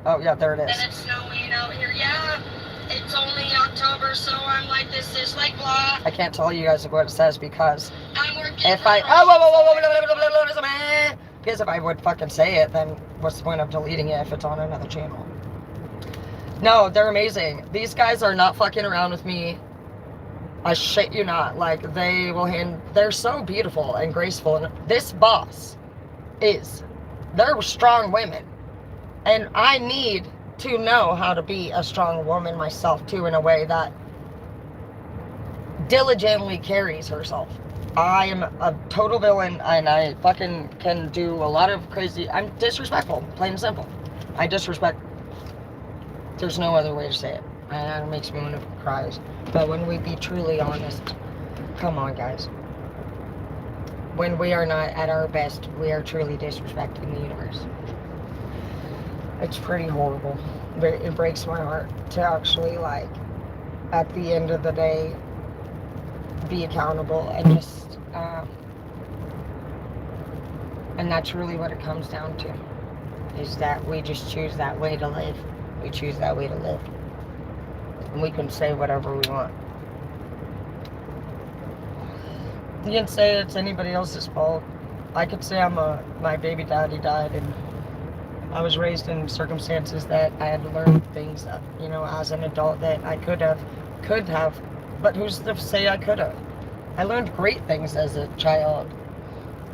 oh yeah, there it is. And it's snowing out here. Yeah, it's only October, so I'm like, this is like blah. I can't tell you guys what it says because I'm working. if I Because if I would fucking say it, then what's the point of deleting it if it's on another channel? No, they're amazing. These guys are not fucking around with me. I shit you not. Like, they're so beautiful and graceful. And this boss they're strong women. And I need to know how to be a strong woman myself, too, in a way that diligently carries herself. I am a total villain, and I fucking can do a lot of crazy... I'm disrespectful, plain and simple. I disrespect... There's no other way to say it. And it makes me want to cry. But when we be truly honest, come on, guys. When we are not at our best, we are truly disrespecting the universe. It's pretty horrible. But it breaks my heart to actually, like, at the end of the day, be accountable and just... and that's really what it comes down to. Is that we just choose that way to live. We choose that way to live. And we can say whatever we want. You can say it's anybody else's fault. I could say my baby daddy died and I was raised in circumstances that I had to learn things that, you know, as an adult that I could have, but who's to say I could have? I learned great things as a child.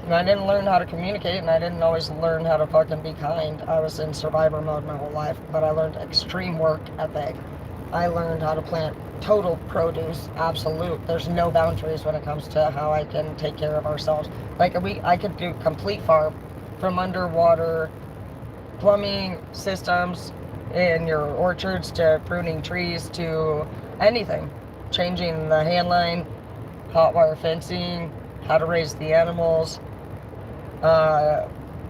And I didn't learn how to communicate, and I didn't always learn how to fucking be kind. I was in survivor mode my whole life, but I learned extreme work ethic. I learned how to plant total produce, absolute. There's no boundaries when it comes to how I can take care of ourselves. Like, I could do complete farm, from underwater plumbing systems in your orchards to pruning trees to anything. Changing the handline, hot wire fencing, how to raise the animals,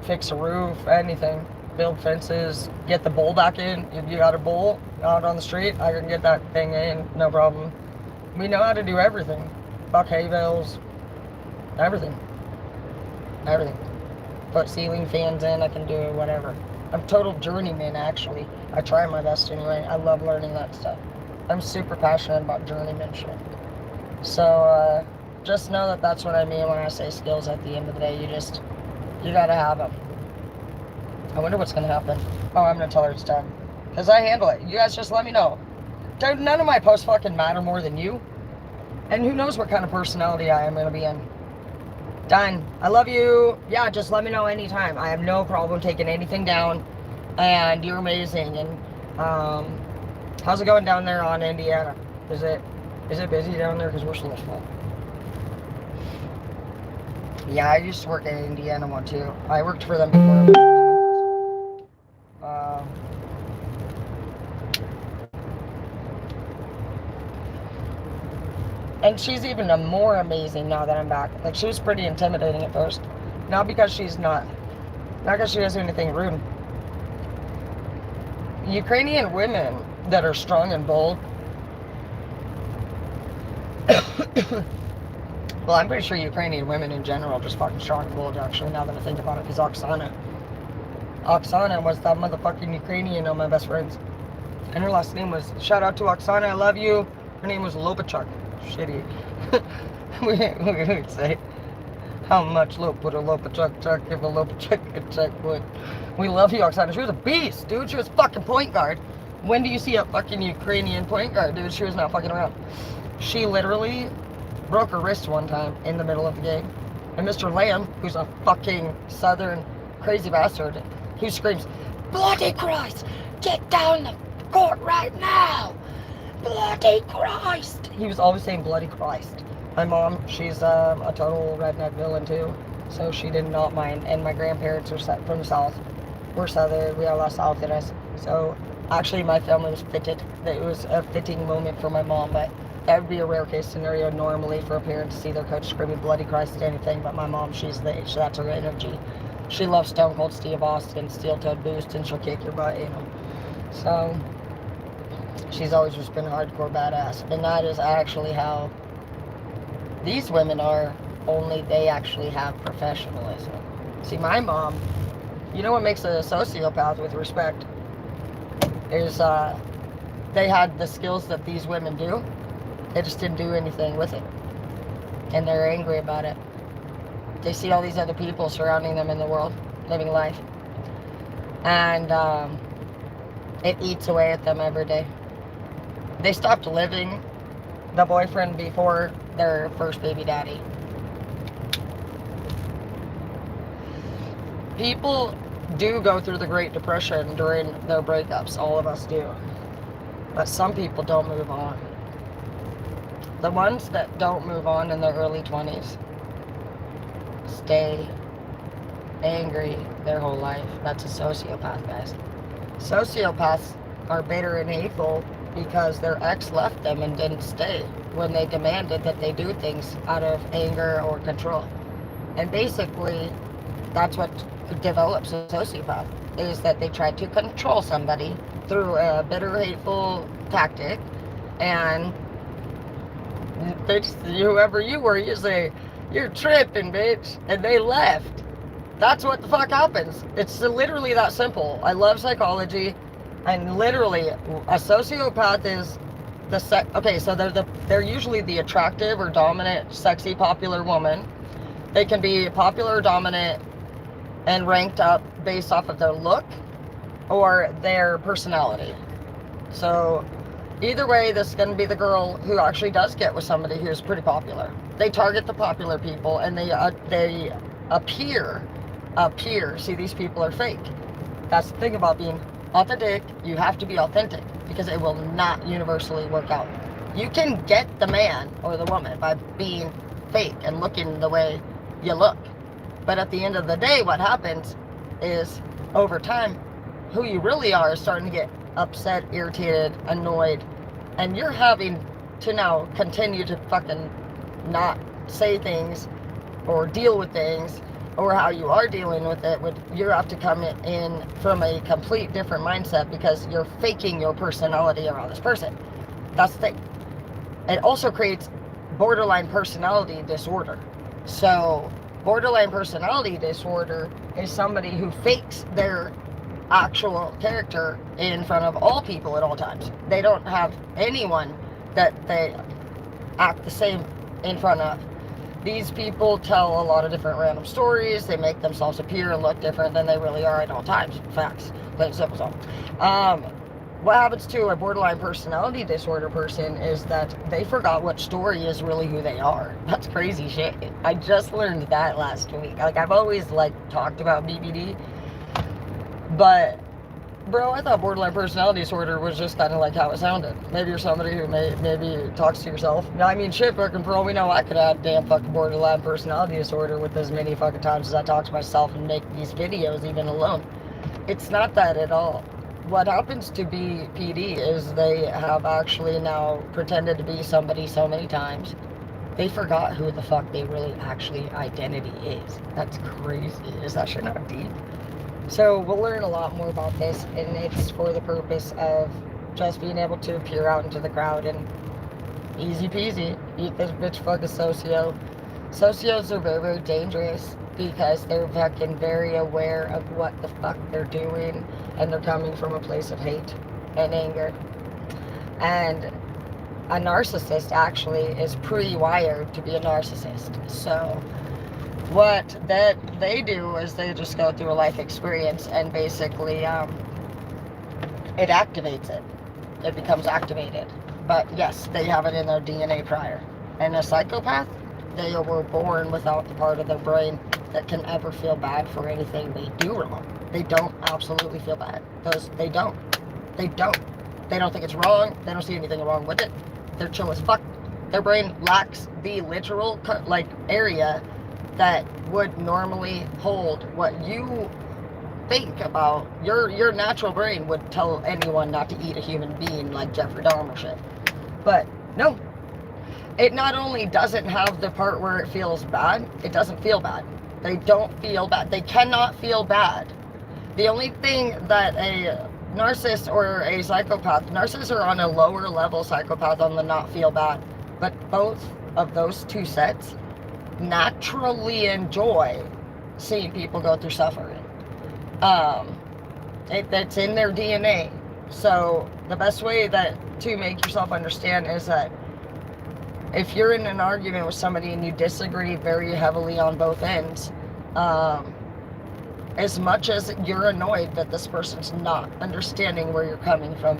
fix a roof, anything. Build fences, get the bull back in. If you got a bull out on the street, I can get that thing in, no problem. We know how to do everything. Buck hay bales, everything. Everything. Put ceiling fans in, I can do whatever. I'm total journeyman, actually. I try my best anyway. I love learning that stuff. I'm super passionate about journeyman shit. So, just know that that's what I mean when I say skills at the end of the day. You gotta have them. I wonder what's gonna happen. Oh, I'm gonna tell her it's done. Because I handle it. You guys just let me know. Dude, none of my posts fucking matter more than you. And who knows what kind of personality I am gonna be in. Done. I love you. Yeah, just let me know anytime. I have no problem taking anything down. And you're amazing. And, how's it going down there on Indiana? Is it busy down there? Because we're so full. Yeah, I used to work at Indiana one too. I worked for them before. And she's even more amazing now that I'm back. Like, she was pretty intimidating at first. Not because she's not because she does anything rude. Ukrainian women that are strong and bold. Well, I'm pretty sure Ukrainian women in general are just fucking strong and bold, actually, now that I think about it, because Oksana was that motherfucking Ukrainian on my best friends. And her last name was, shout out to Oksana, I love you. Her name was Lopachuk. Shitty. we would say, how much Lope would a Lopachuk chuck if a Lopachuk could chuck wood? We love you, Oksana. She was a beast, dude. She was fucking point guard. When do you see a fucking Ukrainian point guard, dude? She was not fucking around. She literally broke her wrist one time in the middle of the game. And Mr. Lamb, who's a fucking southern crazy bastard, he screams, bloody Christ, get down the court right now. Bloody Christ. He was always saying bloody Christ. My mom, she's a total redneck villain too. So she did not mind. And my grandparents are from the South. We're Southern. We have a lot of South in us. So actually my family was fitted. It was a fitting moment for my mom. But that would be a rare case scenario normally for a parent to see their coach screaming bloody Christ at anything. But my mom, that's her energy. She loves Stone Cold Steve Austin, Steel Toed Boost, and she'll kick your butt, you know. So she's always just been a hardcore badass. And that is actually how these women are, only they actually have professionalism. See, my mom, you know what makes a sociopath with respect is they had the skills that these women do. They just didn't do anything with it. And they're angry about it. They see all these other people surrounding them in the world. living life. And it eats away at them every day. They stopped living the boyfriend before their first baby daddy. People do go through the Great Depression during their breakups. All of us do. But some people don't move on. The ones that don't move on in their early 20s stay angry their whole life. That's a sociopath, guys. Sociopaths are bitter and hateful because their ex left them and didn't stay when they demanded that they do things out of anger or control. And basically, that's what develops a sociopath, is that they try to control somebody through a bitter, hateful tactic, and they just, whoever you were, you say, "You're tripping, bitch," and they left. That's what the fuck happens. It's literally that simple. I love psychology, and literally, a sociopath is okay, so they're usually the attractive or dominant, sexy, popular woman. They can be popular or dominant and ranked up based off of their look or their personality. So either way, this is going to be the girl who actually does get with somebody who's pretty popular. They target the popular people, and they appear. See, these people are fake. That's the thing about being authentic. You have to be authentic because it will not universally work out. You can get the man or the woman by being fake and looking the way you look. But at the end of the day, what happens is, over time, who you really are is starting to get upset, irritated, annoyed, and you're having to now continue to fucking not say things or deal with things, or how you are dealing with it. You have to come in from a complete different mindset because you're faking your personality around this person. That's the thing. It also creates borderline personality disorder. So borderline personality disorder is somebody who fakes their actual character in front of all people at all times. They don't have anyone that they act the same in front of. These people tell a lot of different random stories. They make themselves appear and look different than they really are at all times. Facts. Plain and simple. What happens to a borderline personality disorder person is that they forgot what story is really who they are. That's crazy shit. I just learned that last week. Like, I've always talked about BPD, but bro, I thought borderline personality disorder was just kind of like how it sounded. Maybe you're somebody who maybe talks to yourself. I mean, shit, fucking for all we know, I could have damn fucking borderline personality disorder with as many fucking times as I talk to myself and make these videos even alone. It's not that at all. What happens to BPD is they have actually now pretended to be somebody so many times, they forgot who the fuck they really actually identity is. That's crazy. Is that shit not deep? So we'll learn a lot more about this, and it's for the purpose of just being able to peer out into the crowd and easy peasy, eat this bitch fucking socio. Socios are very, very dangerous because they're fucking very aware of what the fuck they're doing, and they're coming from a place of hate and anger. And a narcissist actually is pre-wired to be a narcissist. So what that they do is they just go through a life experience, and basically it activates it. It becomes activated. But yes, they have it in their DNA prior. And a psychopath, they were born without the part of their brain that can ever feel bad for anything they do wrong. They don't absolutely feel bad. They don't. They don't think it's wrong. They don't see anything wrong with it. They're chill as fuck. Their brain lacks the literal area that would normally hold what you think about. Your natural brain would tell anyone not to eat a human being like Jeffrey Dahmer shit. But no, it not only doesn't have the part where it feels bad, it doesn't feel bad. They don't feel bad. They cannot feel bad. The only thing that a narcissist or a psychopath, narcissists are on a lower level, psychopath on the not feel bad, but both of those two sets naturally enjoy seeing people go through suffering. It's in their DNA. So the best way to make yourself understand is that if you're in an argument with somebody and you disagree very heavily on both ends, as much as you're annoyed that this person's not understanding where you're coming from,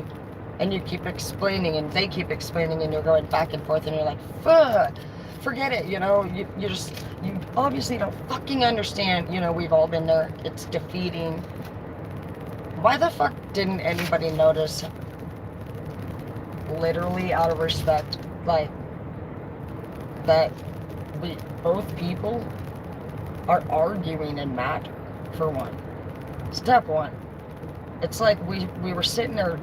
and you keep explaining and they keep explaining and you're going back and forth and you're like, fuck, forget it, you know, you obviously don't fucking understand, you know, we've all been there. It's defeating. Why the fuck didn't anybody notice, literally out of respect, like, that we, both people are arguing and mad, for one. Step one. It's like we were sitting there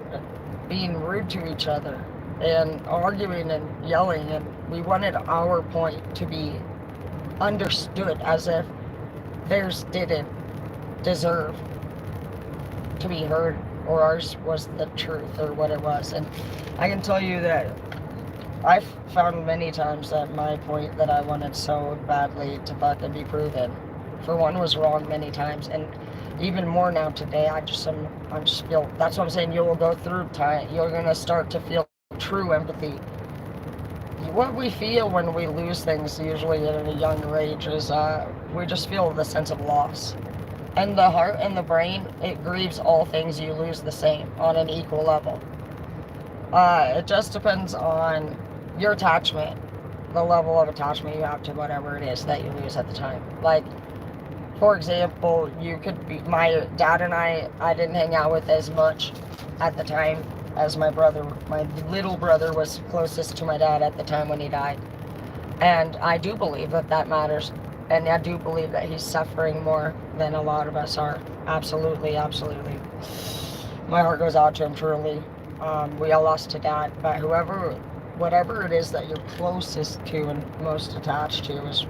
being rude to each other and arguing and yelling, and we wanted our point to be understood as if theirs didn't deserve to be heard, or ours was the truth, or what it was. And I can tell you that I've found many times that my point that I wanted so badly to fucking be proven, for one, was wrong many times. And even more now today, I just feel, that's what I'm saying, you will go through time, you're gonna start to feel true empathy. What we feel when we lose things, usually at a younger age, is we just feel the sense of loss. And the heart and the brain, it grieves all things you lose the same, on an equal level. It just depends on your attachment, the level of attachment you have to whatever it is that you lose at the time. Like, for example, you could be, my dad and I didn't hang out with as much at the time as my brother. My little brother was closest to my dad at the time when he died. And I do believe that that matters. And I do believe that he's suffering more than a lot of us are. Absolutely, absolutely. My heart goes out to him, truly. We all lost to dad, but whatever it is that you're closest to and most attached to is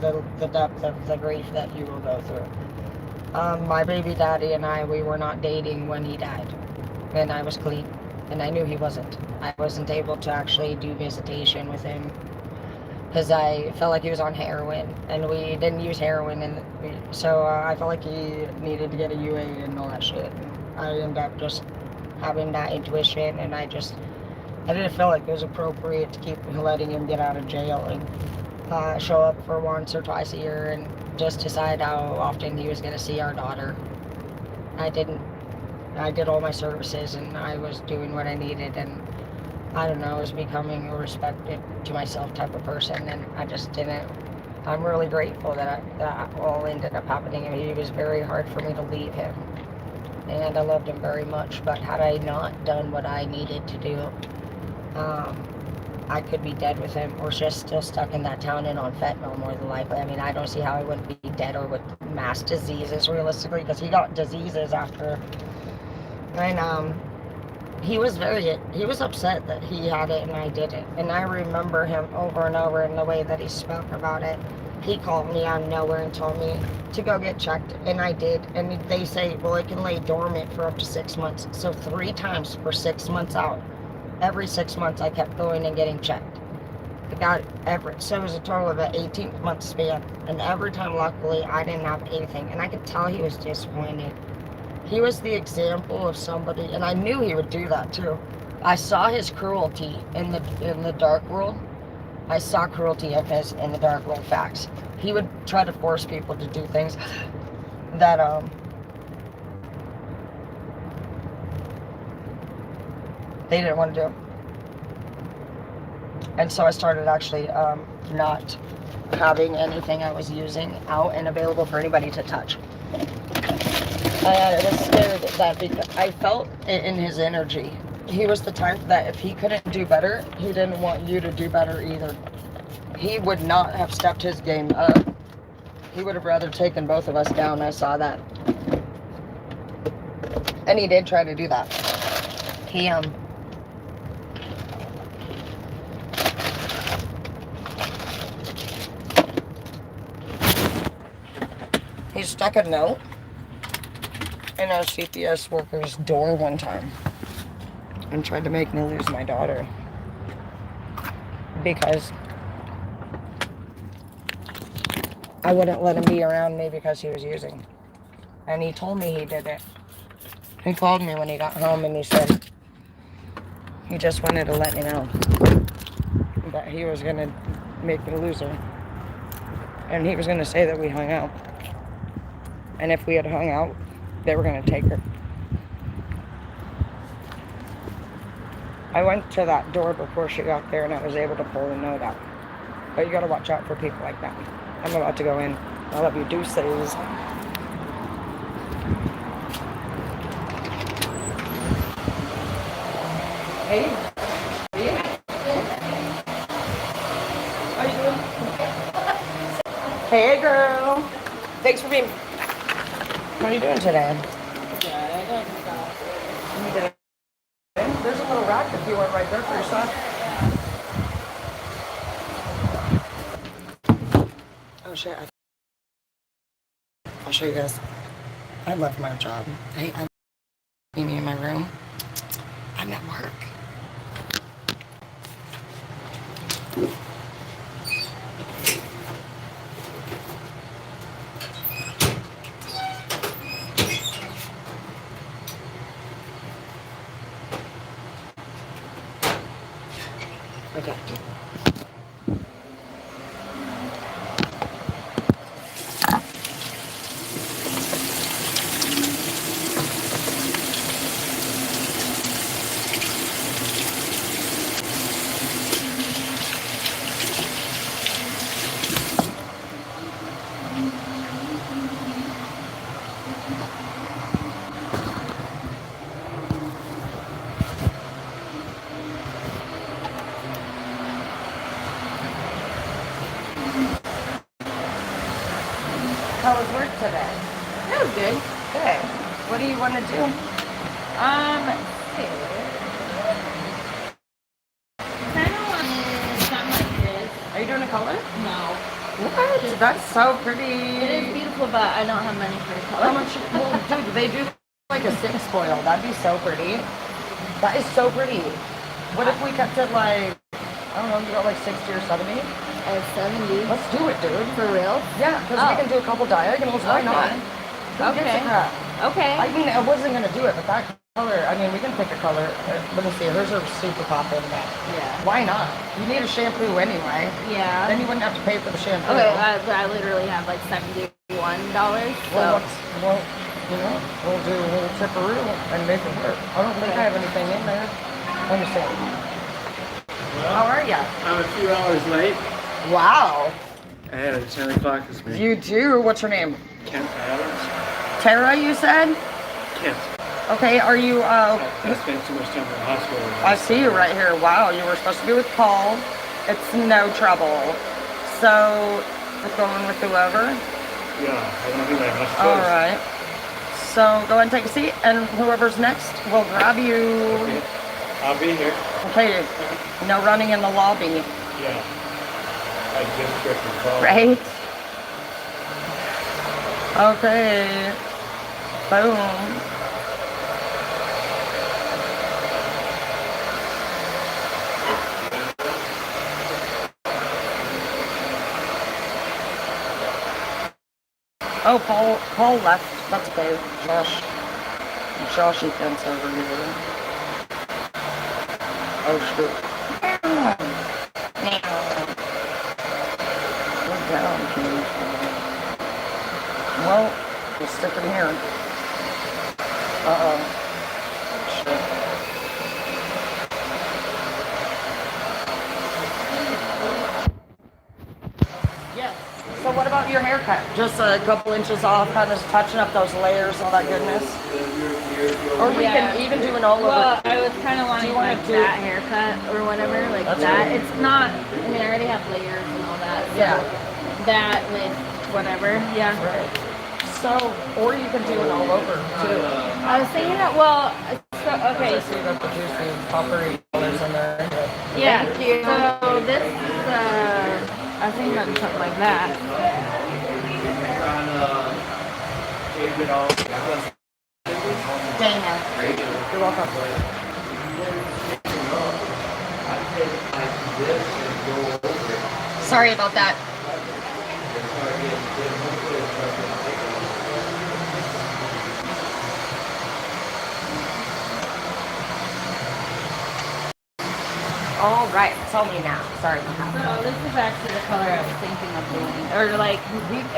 the depth of the grief that you will go through. My baby daddy and we were not dating when he died, and I was clean, and I knew he wasn't. I wasn't able to actually do visitation with him because I felt like he was on heroin, and we didn't use heroin, and so I felt like he needed to get a UA and all that shit. And I ended up just having that intuition, and I didn't feel like it was appropriate to keep letting him get out of jail and show up for once or twice a year and just decide how often he was going to see our daughter. I didn't. I did all my services, and I was doing what I needed, and I don't know, I was becoming a respected to myself type of person, and I just didn't. I'm really grateful that all ended up happening. I mean, it was very hard for me to leave him, and I loved him very much, but had I not done what I needed to do, I could be dead with him, or just still stuck in that town and on fentanyl, more than likely. I mean, I don't see how I wouldn't be dead or with mass diseases, realistically, because he got diseases after. And he was upset that he had it and I didn't. And I remember him over and over in the way that he spoke about it. He called me out of nowhere and told me to go get checked, and I did. And they say, well, it can lay dormant for up to 6 months. So 3 times for 6 months out. Every 6 months I kept going and getting checked. So it was a total of an 18-month span. And every time, luckily, I didn't have anything. And I could tell he was disappointed. He was the example of somebody, and I knew he would do that too. I saw his cruelty in the dark world. I saw cruelty of his in the dark world. Facts. He would try to force people to do things that they didn't want to do. And so I started actually not having anything I was using out and available for anybody to touch. I was scared that because I felt it in his energy. He was the type that if he couldn't do better, he didn't want you to do better either. He would not have stepped his game up. He would have rather taken both of us down. I saw that. And he did try to do that. He stuck a note in a CPS worker's door one time and tried to make me lose my daughter because I wouldn't let him be around me because he was using. And he told me he did it. He called me when he got home and he said he just wanted to let me know that he was going to make me lose her. And he was going to say that we hung out. And if we had hung out, they were going to take her. I went to that door before she got there and I was able to pull the note out. But you got to watch out for people like that. I'm about to go in. I love you. Deuces. Hey. Hey. How you doing? Hey, girl. Thanks for being... How are you doing today? You did it. There's a little rack if you want right there for your son. Oh, shit. I'll show you guys. I love my job. Hey, I'm me in my room. I'm at work. Okay. How was work today? That was good. Good. What do you want to do? Kind of wanted something like this. Are you doing a color? No. What? That's so pretty. It is beautiful, but I don't have money for a color. How much? Well, dude, they do like a 6 foil. That'd be so pretty. That is so pretty. What if we kept it like, I don't know, you got like 60 or 70? I have 70. Let's do it, dude. For real? Yeah, because we can do a couple diagonals. Why not? Who gives a Okay. crap? Okay. I mean, I wasn't going to do it, but that color, I mean, we can pick a color. Let me see. Hers are super popping. Yeah. Why not? You need a shampoo anyway. Yeah. Then you wouldn't have to pay for the shampoo. Okay, I literally have like $71. Well, you know, we'll do a little tripperoo and make it work. I don't think I have anything in there. Let me see. How are ya? I'm a few hours late. Wow. I had a 10 o'clock this morning. You do? What's your name? Kent Adams. Tara, you said? Kent. Okay, are you, I spent too much time in the hospital. I see you right here. Wow, you were supposed to be with Paul. It's no trouble. So, we're going with whoever? Yeah, I don't think I have much choice. All right. So, go ahead and take a seat, and whoever's next will grab you. Okay. I'll be here. Okay, no running in the lobby. Yeah. I just checked the call. Right? Okay. Boom. Oh, Paul left. That's okay. Josh Ethan's over here. Oh, shoot. Down, please. Well, we'll stick it here. Uh-oh. Shit. Yes. So what about your haircut? Just a couple inches off, kind of touching up those layers, all that goodness? Or we can even do an all over. Well, I was kind of wanting wanna like do- that haircut or whatever, like That's that. good. It's not, I mean, I already have layers and all that. So Yeah. that with whatever, yeah. Right. So, or you can do an all over too. I was thinking that, well, so, okay, I see that the juicy coppery colors in there. yeah. So this, I think on something like that. Dana. You're welcome. Sorry about that. All right, tell me now. Sorry about that. So this is actually the color I was thinking of doing, or like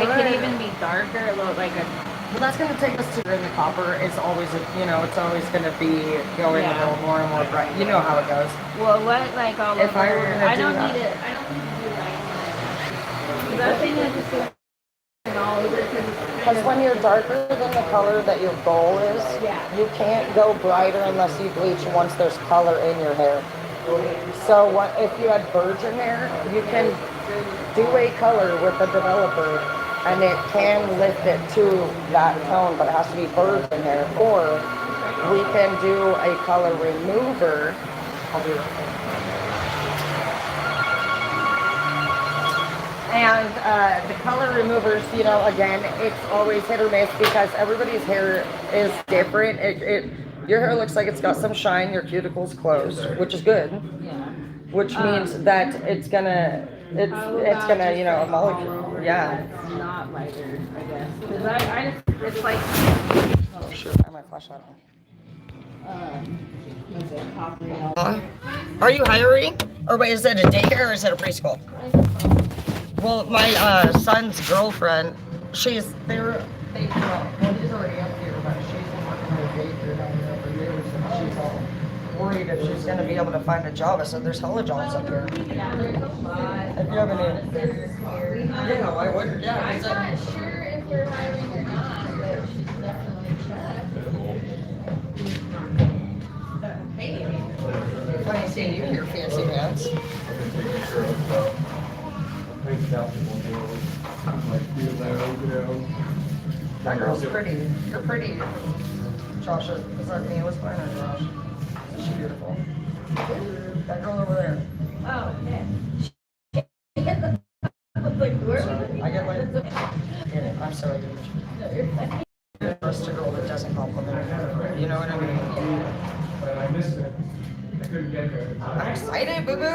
it could even be darker, look like a Well, that's going to take us to in the copper. It's always, it's always going to be going a little more and more bright. You know how it goes. Well, what, like, all If I over? were gonna I do don't that- need it. I don't need to do that. Because I think I just do it all over Because when you're darker than the color that your goal is, you can't go brighter unless you bleach once there's color in your hair. So if you had virgin hair, you can do a color with the developer and it can lift it to that tone, but it has to be virgin hair. Or we can do a color remover. I'll do it. And the color removers, again, it's always hit or miss because everybody's hair is different. Your hair looks like it's got some shine, your cuticle's closed, which is good. Yeah. Which means that it's gonna, a molecule. Yeah. It's not lighter, I guess. Because I just, it's like, Oh shoot, I have my flashlight what's it, coppery all on. Are you hiring? Or wait, is it a daycare or is it a preschool? Well, my son's girlfriend, well, he's already up here, but she's been working at a daycare down there for years, and she's all worried if she's gonna be able to find a job. I said, there's hella jobs up here. If you have any, I would, yeah. I'm not sure if we're hiring or not, but we should definitely check. Funny seeing you here, fancy pants. That girl's pretty. You're pretty. Josh, is that me? What's mine on Josh? Is she beautiful? That girl over there. Oh, okay. Like, where? I get I'm sorry. I trust a girl that doesn't compliment her. You know what I mean? But I missed it. I couldn't get there. I'm excited, boo boo.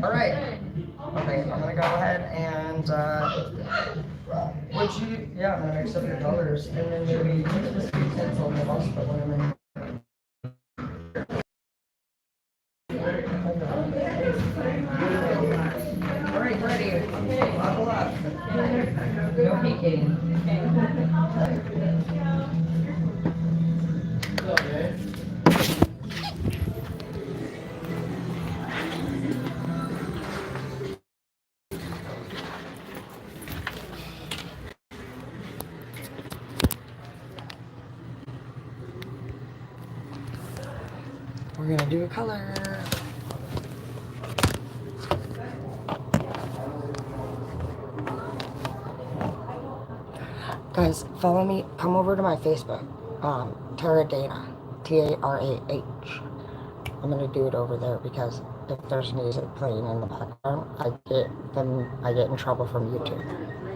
All right. Okay, I'm gonna go ahead and I'm gonna accept your colors and then maybe this few cents on the bus, but when I'm in. All right, ready. Buckle up. No peeking. We're gonna do a color. Guys, follow me. Come over to my Facebook. Tara Dana. Tarah. I'm gonna do it over there because if there's music playing in the background, I get in trouble from YouTube.